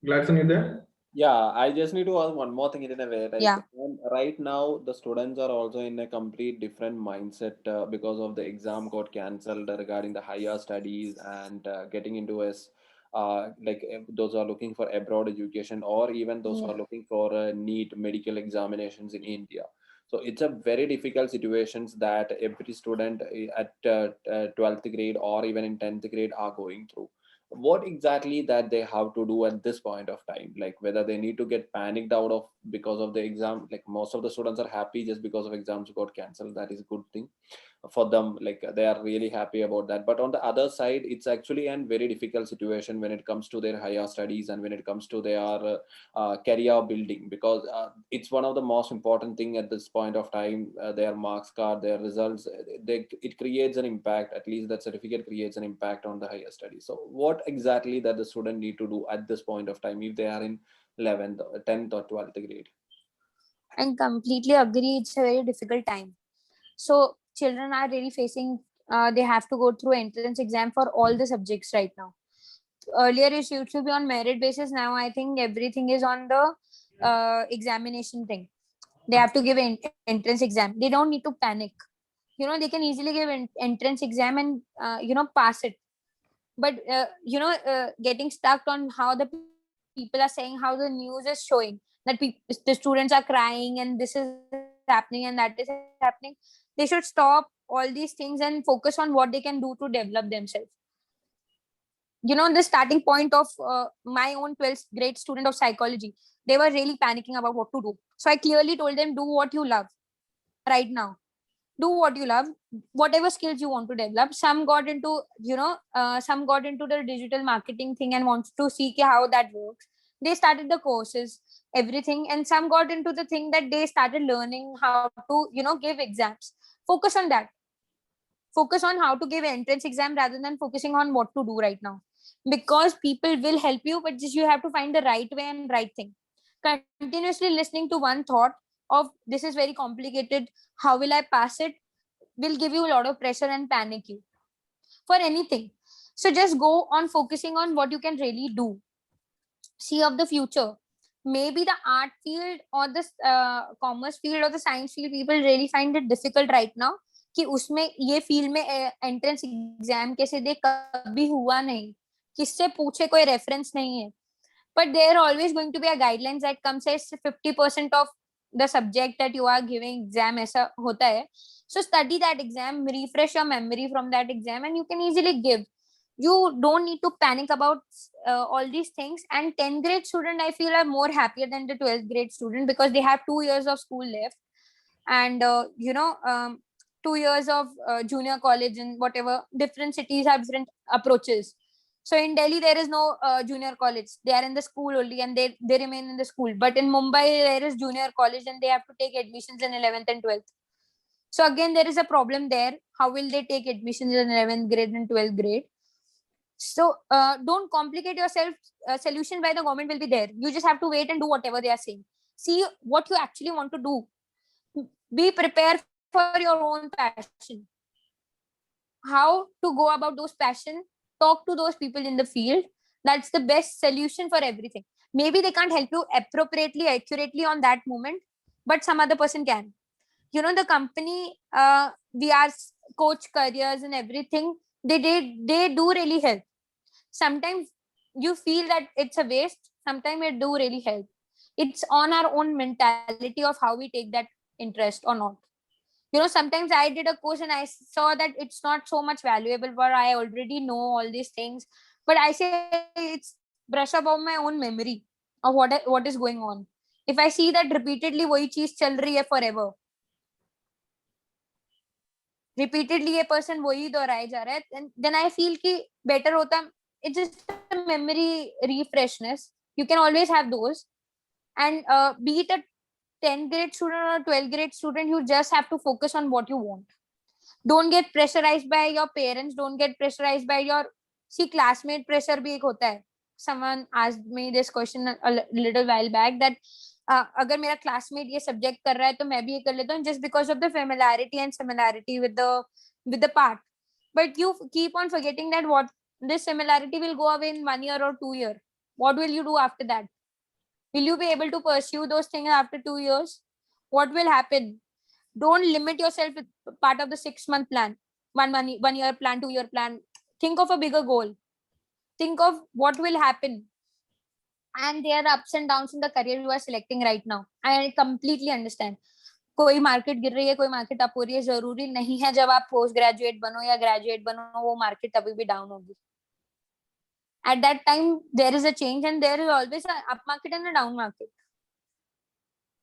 [SPEAKER 5] Gladstone, you there?
[SPEAKER 3] Yeah, I just need to ask one more thing in a way. Like,
[SPEAKER 2] Yeah.
[SPEAKER 3] right now, the students are also in a complete different mindset because of the exam got cancelled regarding the higher studies and getting into those who are looking for abroad education, or even those who are looking for NEET medical examinations in India. So it's a very difficult situations that every student at 12th grade or even in 10th grade are going through. What exactly that they have to do at this point of time, like whether they need to get panicked out of because of the exam. Like most of the students are happy just because of exams got cancelled. That is a good thing for them, like they are really happy about that. But on the other side, it's actually a very difficult situation when it comes to their higher studies and when it comes to their career building, because it's one of the most important thing at this point of time. Their marks card, their results, it creates an impact. At least that certificate creates an impact on the higher studies. So what exactly that the student need to do at this point of time if they are in 11th, 10th or 12th grade?
[SPEAKER 2] I completely agree, it's a very difficult time. So children are really facing, they have to go through entrance exam for all the subjects right now. Earlier it used to be on merit basis. Now I think everything is on the examination thing. They have to give an entrance exam. They don't need to panic. They can easily give entrance exam and pass it. But getting stuck on how the people are saying, how the news is showing that the students are crying and this is happening and that is happening. They should stop all these things and focus on what they can do to develop themselves. The starting point of my own 12th grade student of psychology, they were really panicking about what to do. So I clearly told them, do what you love right now. Do what you love, whatever skills you want to develop. Some got into the digital marketing thing and wants to see how that works. They started the courses, everything, and some got into the thing that they started learning how to give exams. Focus on that. Focus on how to give entrance exam rather than focusing on what to do right now, because people will help you, but just you have to find the right way and right thing. Continuously listening to one thought of this is very complicated, how will I pass it, will give you a lot of pressure and panic you for anything. So just go on focusing on what you can really do. see of the future. Maybe the art field or the commerce field or the science field, people really find it difficult right now कि उसमें ये field में entrance exam कैसे दे, कभी हुआ नहीं, किससे पूछे, कोई रेफरेंस नहीं है. But there are always going to be a guidelines that comes as 50% of the subject that you are giving exam ऐसा होता है. So study that exam, refresh your memory from that exam, and you can easily give. You don't need to panic about all these things. And 10th grade student, I feel, are more happier than the 12th grade student because they have 2 years of school left, and 2 years of junior college, and whatever, different cities have different approaches. So in Delhi, there is no junior college. They are in the school only, and they remain in the school. But in Mumbai, there is junior college, and they have to take admissions in 11th and 12th. So again, there is a problem there. How will they take admissions in 11th grade and 12th grade? So don't complicate yourself. Solution by the government will be there. You just have to wait and do whatever they are saying. See what you actually want to do. Be prepared for your own passion. How to go about those passion? Talk to those people in the field. That's the best solution for everything. Maybe they can't help you appropriately, accurately on that moment, but some other person can. You know, the company, VR coach careers and everything, they do really help. Sometimes you feel that it's a waste. Sometimes it do really help. It's on our own mentality of how we take that interest or not. You know, sometimes I did a course and I saw that it's not so much valuable, but I already know all these things. But I say it's brush up on my own memory of what is going on. If I see that repeatedly वही चीज चल रही है forever, repeatedly a person वही दोहराए जा रहा है, then I feel कि better होता. It's just a memory refreshness. You can always have those. And be it a 10th grade student or 12th grade student, you just have to focus on what you want. Don't get pressurized by your parents. Don't get pressurized by your classmate pressure भी एक होता है. Someone asked me this question a little while back that अगर मेरा classmate ये subject कर रहा है तो मैं भी ये कर लेता हूँ, just because of the familiarity and similarity with the part. But you keep on forgetting that what this similarity will go away in 1 year or 2 years. What will you do after that? Will you be able to pursue those things after 2 years? What will happen? Don't limit yourself with part of the 6-month plan, 1 year plan, 2-year plan. Think of a bigger goal. Think of what will happen. And there are ups and downs in the career you are selecting right now. I completely understand. कोई market गिर रही है, कोई market up हो रही है, जरूरी नहीं है जब आप पोस्ट ग्रेजुएट बनो या ग्रेजुएट बनो वो मार्केट अभी भी डाउन होगी. At that time there is a change, and there is always an up market and a down market.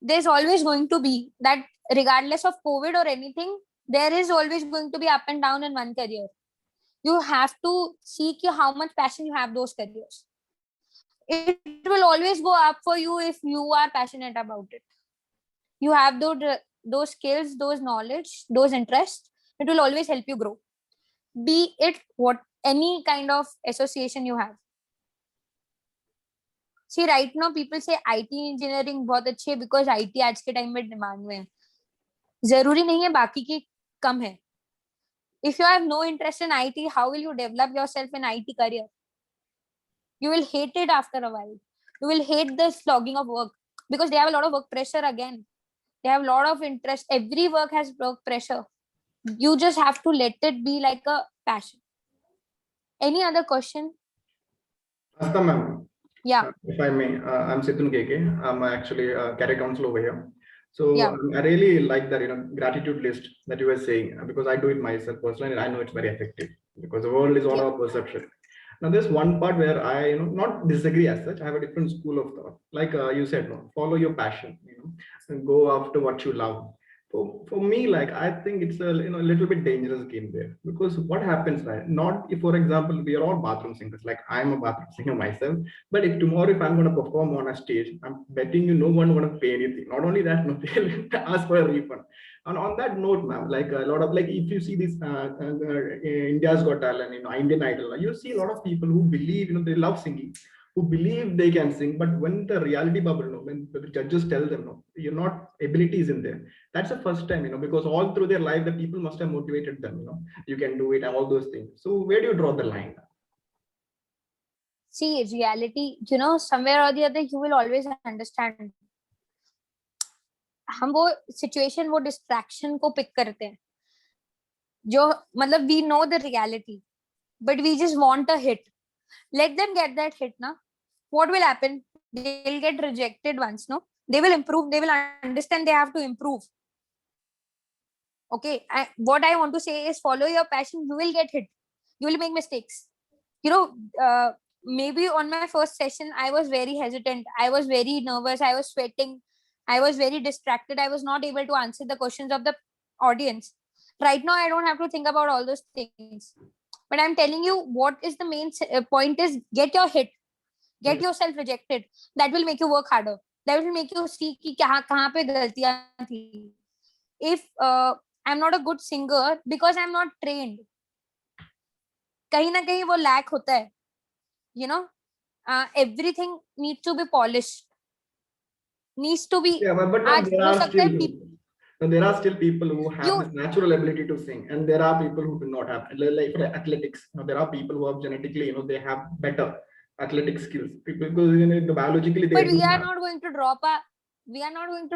[SPEAKER 2] There's always going to be that, regardless of COVID or anything, there is always going to be up and down in one career. You have to seek how much passion you have those careers. It will always go up for you if you are passionate about it. You have those skills, those knowledge, those interests. It will always help you grow. Be it any kind of association you have. See, right now people say IT engineering बहुत अच्छी है because IT आज के time में demand में है. जरूरी नहीं है बाकी की कम है. If you have no interest in IT, how will you develop yourself in IT career? You will hate it after a while. You will hate the slogging of work because they have a lot of work pressure again. They have a lot of interest. Every work has work pressure. You just have to let it be like a passion. Any other question?
[SPEAKER 5] Asta ma'am.
[SPEAKER 2] Yeah.
[SPEAKER 5] If I may, I'm Situn KK. I'm actually a career counselor over here. So
[SPEAKER 2] Yeah.
[SPEAKER 5] I really like that, gratitude list that you were saying, because I do it myself personally, and I know it's very effective because the world is all about perception. Now, there's one part where I, not disagree as such. I have a different school of thought. Like you said, no, follow your passion, and go after what you love. For me, like, I think it's a little bit dangerous game there, because what happens, right? Not if, for example, we are all bathroom singers, like I'm a bathroom singer myself, but if tomorrow if I'm going to perform on a stage, I'm betting no one going to pay anything. Not only that, no, they'll ask for a refund. And on that note, ma'am, like a lot of, like, if you see this India's Got Talent, Indian Idol, you see a lot of people who believe, they love singing, who believe they can sing, but when the reality bubble, when the judges tell them, no, you're not, ability is in there. That's the first time, because all through their life, the people must have motivated them, you can do it, and all those things. So where do you draw the line?
[SPEAKER 2] see reality, somewhere or the other you will always understand. हम वो situation, वो distraction को pick करते हैं, जो मतलब we know the reality, but we just want a hit. Let them get that hit, na. What will happen? They'll get rejected once, no? They will improve. They will understand they have to improve. Okay. What I want to say is follow your passion. You will get hit. You will make mistakes. Maybe on my first session, I was very hesitant. I was very nervous. I was sweating. I was very distracted. I was not able to answer the questions of the audience. Right now, I don't have to think about all those things. But I'm telling you, what is the main point is get your hit. Get yourself rejected. That will make you work harder. That will make you see कि कहाँ पे गलतियाँ थी. If I'm not a good singer because I'm not trained, कहीं ना कहीं वो lack होता है. Everything needs to be polished. Needs to be.
[SPEAKER 5] Yeah, but
[SPEAKER 2] आज
[SPEAKER 5] there
[SPEAKER 2] हो
[SPEAKER 5] are
[SPEAKER 2] सकता है
[SPEAKER 5] still there are still people who have this natural ability to sing, and there are people who do not have. Like for athletics, there are people who have genetically, they have better athletic skills. People, because biologically they
[SPEAKER 2] but
[SPEAKER 5] do
[SPEAKER 2] we are
[SPEAKER 5] have.
[SPEAKER 2] not going to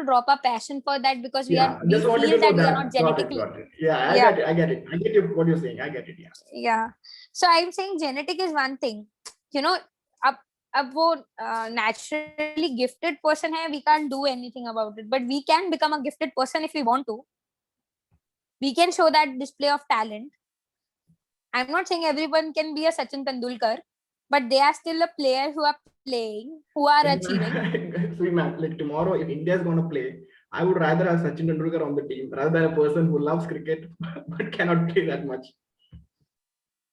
[SPEAKER 2] drop our passion for that because we
[SPEAKER 5] Just wanted
[SPEAKER 2] feel
[SPEAKER 5] to know
[SPEAKER 2] that we are
[SPEAKER 5] that.
[SPEAKER 2] not genetically.
[SPEAKER 5] Got it. Yeah,
[SPEAKER 2] Yeah.
[SPEAKER 5] I get it. I get you what you're saying. I get it.
[SPEAKER 2] Yeah. So I'm saying genetic is one thing. अब वो naturally gifted person है, we can't do anything about it, but we can become a gifted person if we want to. We can show that display of talent. I'm not saying everyone can be a Sachin Tendulkar, but they are still a player who are playing, who are achieving.
[SPEAKER 5] See, man, like tomorrow, if India is going to play, I would rather have Sachin Tendulkar on the team rather than a person who loves cricket but cannot play that much.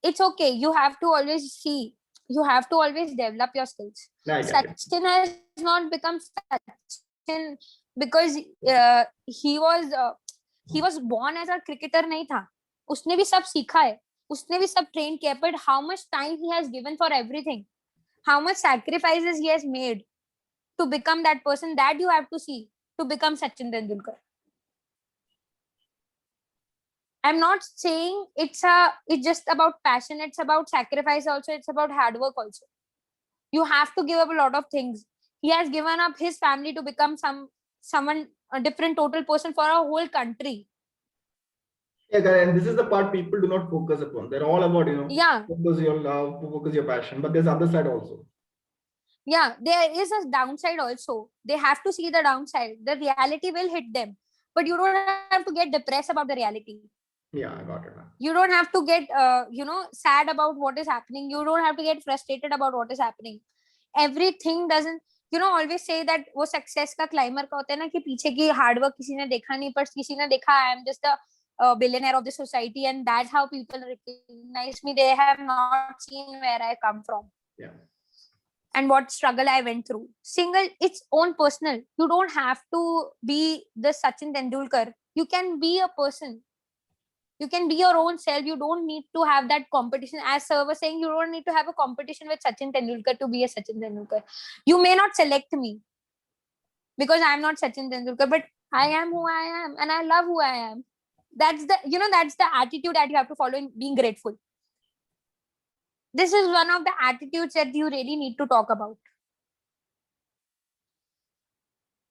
[SPEAKER 2] It's okay. You have to always see. You have to always develop your skills. Sachin has not become Sachin because he was born as a cricketer नहीं था. उसने भी सब सीखा है. उसने भी सब train किया. But how much time he has given for everything, how much sacrifices he has made to become that person, that you have to see to become Sachin Tendulkar. I'm not saying it's just about passion. It's about sacrifice also. It's about hard work also. You have to give up a lot of things. He has given up his family to become someone, a different total person for a whole country.
[SPEAKER 5] Yeah, and this is the part people do not focus upon. They're all about, focus your love, focus your passion, but there's other side also.
[SPEAKER 2] Yeah, there is a downside also. They have to see the downside. The reality will hit them, but you don't have to get depressed about the reality.
[SPEAKER 5] Yeah, I got it.
[SPEAKER 2] You don't have to get sad about what is happening. You don't have to get frustrated about what is happening. Everything doesn't, always say that वो success का climber का होता है ना कि पीछे की hard work किसी ने देखा नहीं, पर किसी ने देखा I am just a billionaire of the society and that's how people recognize me. They have not seen where I come from.
[SPEAKER 5] Yeah.
[SPEAKER 2] And what struggle I went through. Single, it's own personal. You don't have to be the Sachin Tendulkar. You can be a person. You can be your own self. You don't need to have that competition. As Sir was saying, you don't need to have a competition with Sachin Tendulkar to be a Sachin Tendulkar. You may not select me because I'm not Sachin Tendulkar, but I am who I am and I love who I am. That's the attitude that you have to follow in being grateful. This is one of the attitudes that you really need to talk about.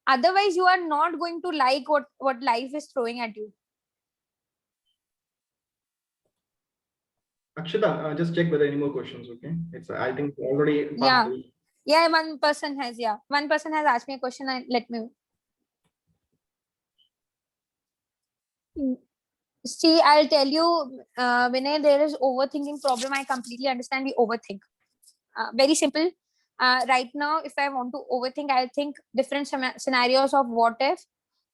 [SPEAKER 2] Otherwise, you are not going to like what life is throwing at you.
[SPEAKER 5] Akshita, just check whether any more questions, okay? I think already.
[SPEAKER 2] Yeah, one person has asked me a question and let me. See, I'll tell you, Vinay, there is overthinking problem. I completely understand we overthink. Very simple. Right now, if I want to overthink, I'll think different scenarios of what if,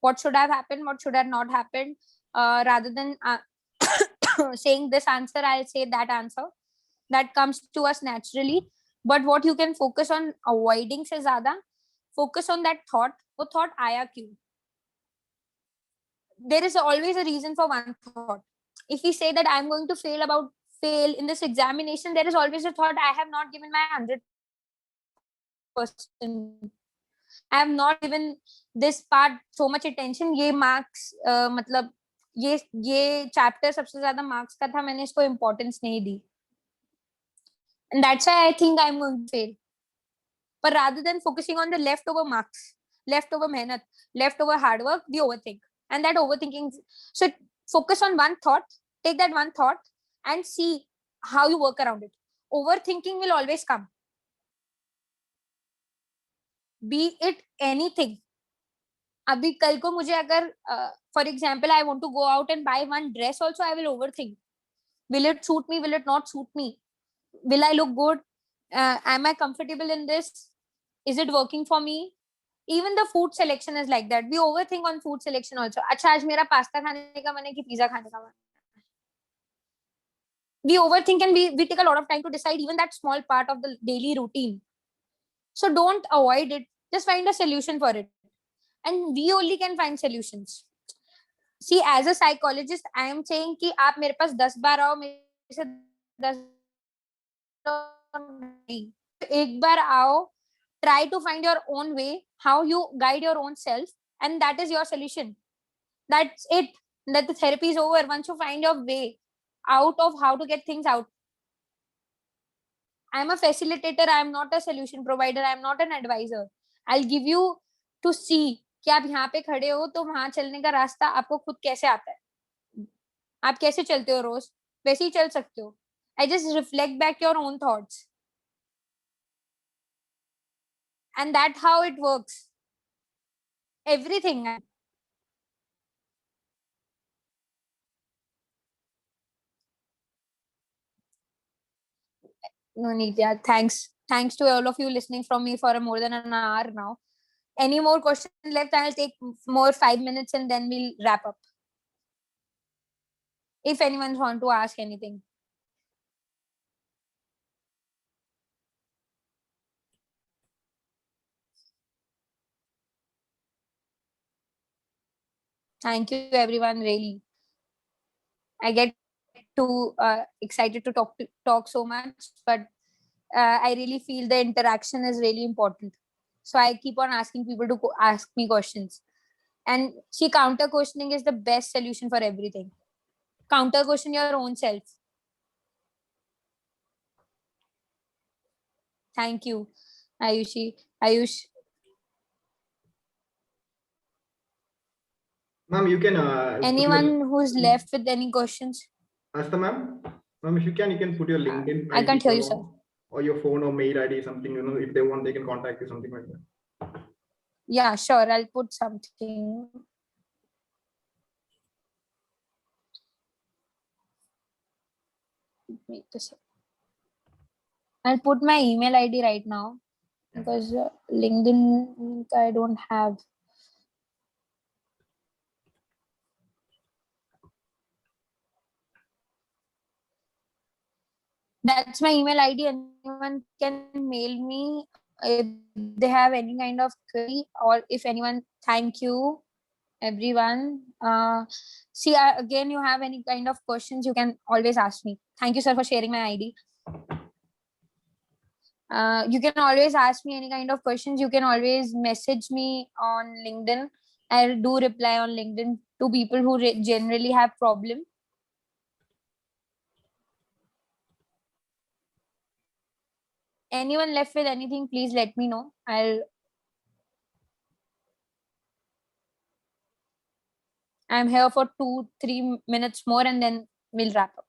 [SPEAKER 2] what should have happened, what should have not happened. Rather than saying this answer, I'll say that answer. That comes to us naturally. But what you can focus on avoiding se zyada, focus on that thought. वो thought आया क्यों? There is always a reason for one thought. If we say that I'm going to fail in this examination, there is always a thought I have not given my 100%. I have not given this part so much attention. ये marks मतलब ये chapter सबसे ज़्यादा marks का था, मैंने इसको importance नहीं दी. And that's why I think I'm going to fail. But rather than focusing on the leftover marks, leftover mehnat, leftover hard work, we overthink. And that overthinking, so focus on one thought, take that one thought and see how you work around it. Overthinking will always come. Be it anything. अभी कल को मुझे अगर for example I want to go out and buy one dress also I will overthink will it suit me, will it not suit me, will I look good, am I comfortable in this, is it working for me. Even the food selection is like that, we overthink on food selection also. अच्छा आज मेरा pasta खाने का मन है कि pizza खाने का मन है. We overthink and we take a lot of time to decide even that small part of the daily routine. So don't avoid it, just find a solution for it, and we only can find solutions. See, as a psychologist, I am saying कि आप मेरे पास 10 बार आओ, मेरे से 10 एक बार आओ, try to find your own way, how you guide your own self, and that is your solution. That's it. That the therapy is over once you find your way out of how to get things out. I'm a facilitator, I'm not a solution provider, I'm not an advisor. I'll give you to see कि आप यहाँ पे खड़े हो तो वहां चलने का रास्ता आपको खुद कैसे आता है, आप कैसे चलते हो रोज, वैसे ही चल सकते हो. I just reflect back your own thoughts, and that's how it works. Everything. No need. Yeah, thanks to all of you listening from me for more than an hour now. Any more questions left? I'll take more 5 minutes and then we'll wrap up. If anyone wants to ask anything. Thank you, everyone. Really, I get too excited to talk so much, but I really feel the interaction is really important. So I keep on asking people to ask me questions. And see, counter questioning is the best solution for everything. Counter question your own self. Thank you, Ayush.
[SPEAKER 5] Ma'am, you can
[SPEAKER 2] Anyone who's left with any questions?
[SPEAKER 5] Asta ma'am, if you can put your LinkedIn
[SPEAKER 2] I can't
[SPEAKER 5] ID
[SPEAKER 2] hear you, sir.
[SPEAKER 5] or your phone or mail ID, something, if they want, they can contact you, something like that.
[SPEAKER 2] Yeah, sure. I'll put something. Wait a sec. I'll put my email ID right now because LinkedIn I don't have. That's my email ID. Anyone can mail me if they have any kind of query, or if anyone. Thank you, everyone. See, again, you have any kind of questions, you can always ask me. Thank you, sir, for sharing my ID. You can always ask me any kind of questions. You can always message me on LinkedIn. I do reply on LinkedIn to people who generally have problem. Anyone left with anything, please let me know. I'm here for 2-3 minutes more and then we'll wrap up.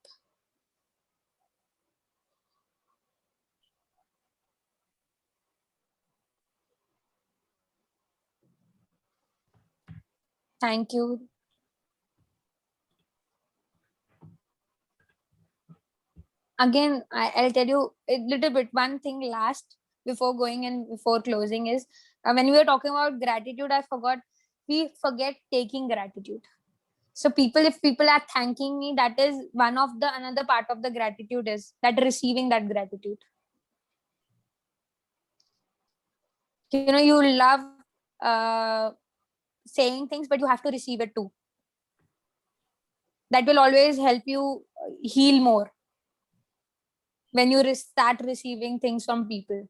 [SPEAKER 2] Thank you. Again, I'll tell you a little bit. One thing last before going and before closing is when we were talking about gratitude, we forget taking gratitude. So if people are thanking me, that is one of the another part of the gratitude is that receiving that gratitude. You love saying things, but you have to receive it too. That will always help you heal more when you start receiving things from people.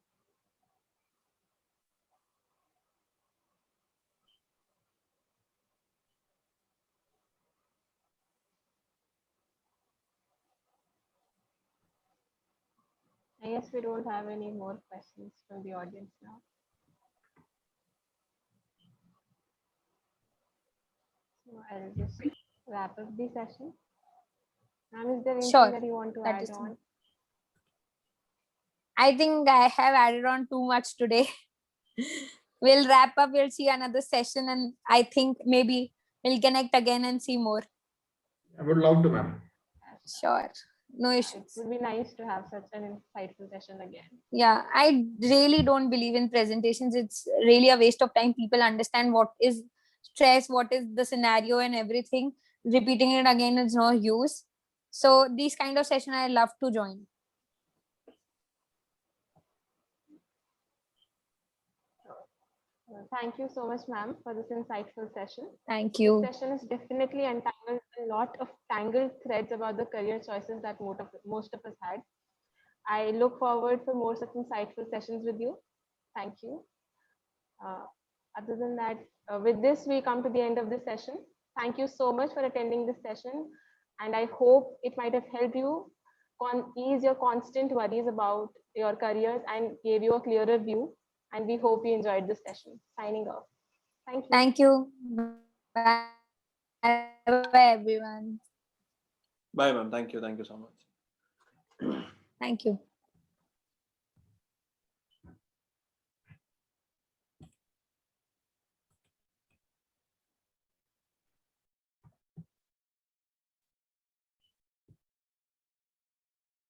[SPEAKER 1] I guess we don't have any more questions from the audience now. So I'll just wrap up the session. Ma'am, is there anything
[SPEAKER 2] Sure,
[SPEAKER 1] that you want to
[SPEAKER 2] that
[SPEAKER 1] add
[SPEAKER 2] is
[SPEAKER 1] on?
[SPEAKER 2] I think I have added on too much today. We'll wrap up. We'll see another session, and I think maybe we'll connect again and see more.
[SPEAKER 5] I would love to, ma'am.
[SPEAKER 2] Sure, no
[SPEAKER 1] It
[SPEAKER 2] issues.
[SPEAKER 1] would be nice to have such an insightful session again.
[SPEAKER 2] Yeah, I really don't believe in presentations. It's really a waste of time. People understand what is stress, what is the scenario, and everything. Repeating it again is no use. So these kind of session I love to join.
[SPEAKER 1] Thank you so much, ma'am, for this insightful session.
[SPEAKER 2] Thank
[SPEAKER 1] This
[SPEAKER 2] you.
[SPEAKER 1] session has definitely untangled a lot of tangled threads about the career choices that most of us had. I look forward for more such insightful sessions with you. Thank you. Other than that, with this, we come to the end of this session. Thank you so much for attending this session. And I hope it might have helped you ease your constant worries about your careers and gave you a clearer view. And we hope you enjoyed this session. Signing off. Thank you.
[SPEAKER 2] Thank you. Bye. Bye, everyone.
[SPEAKER 3] Bye, ma'am. Thank you. Thank you so much.
[SPEAKER 2] Thank you.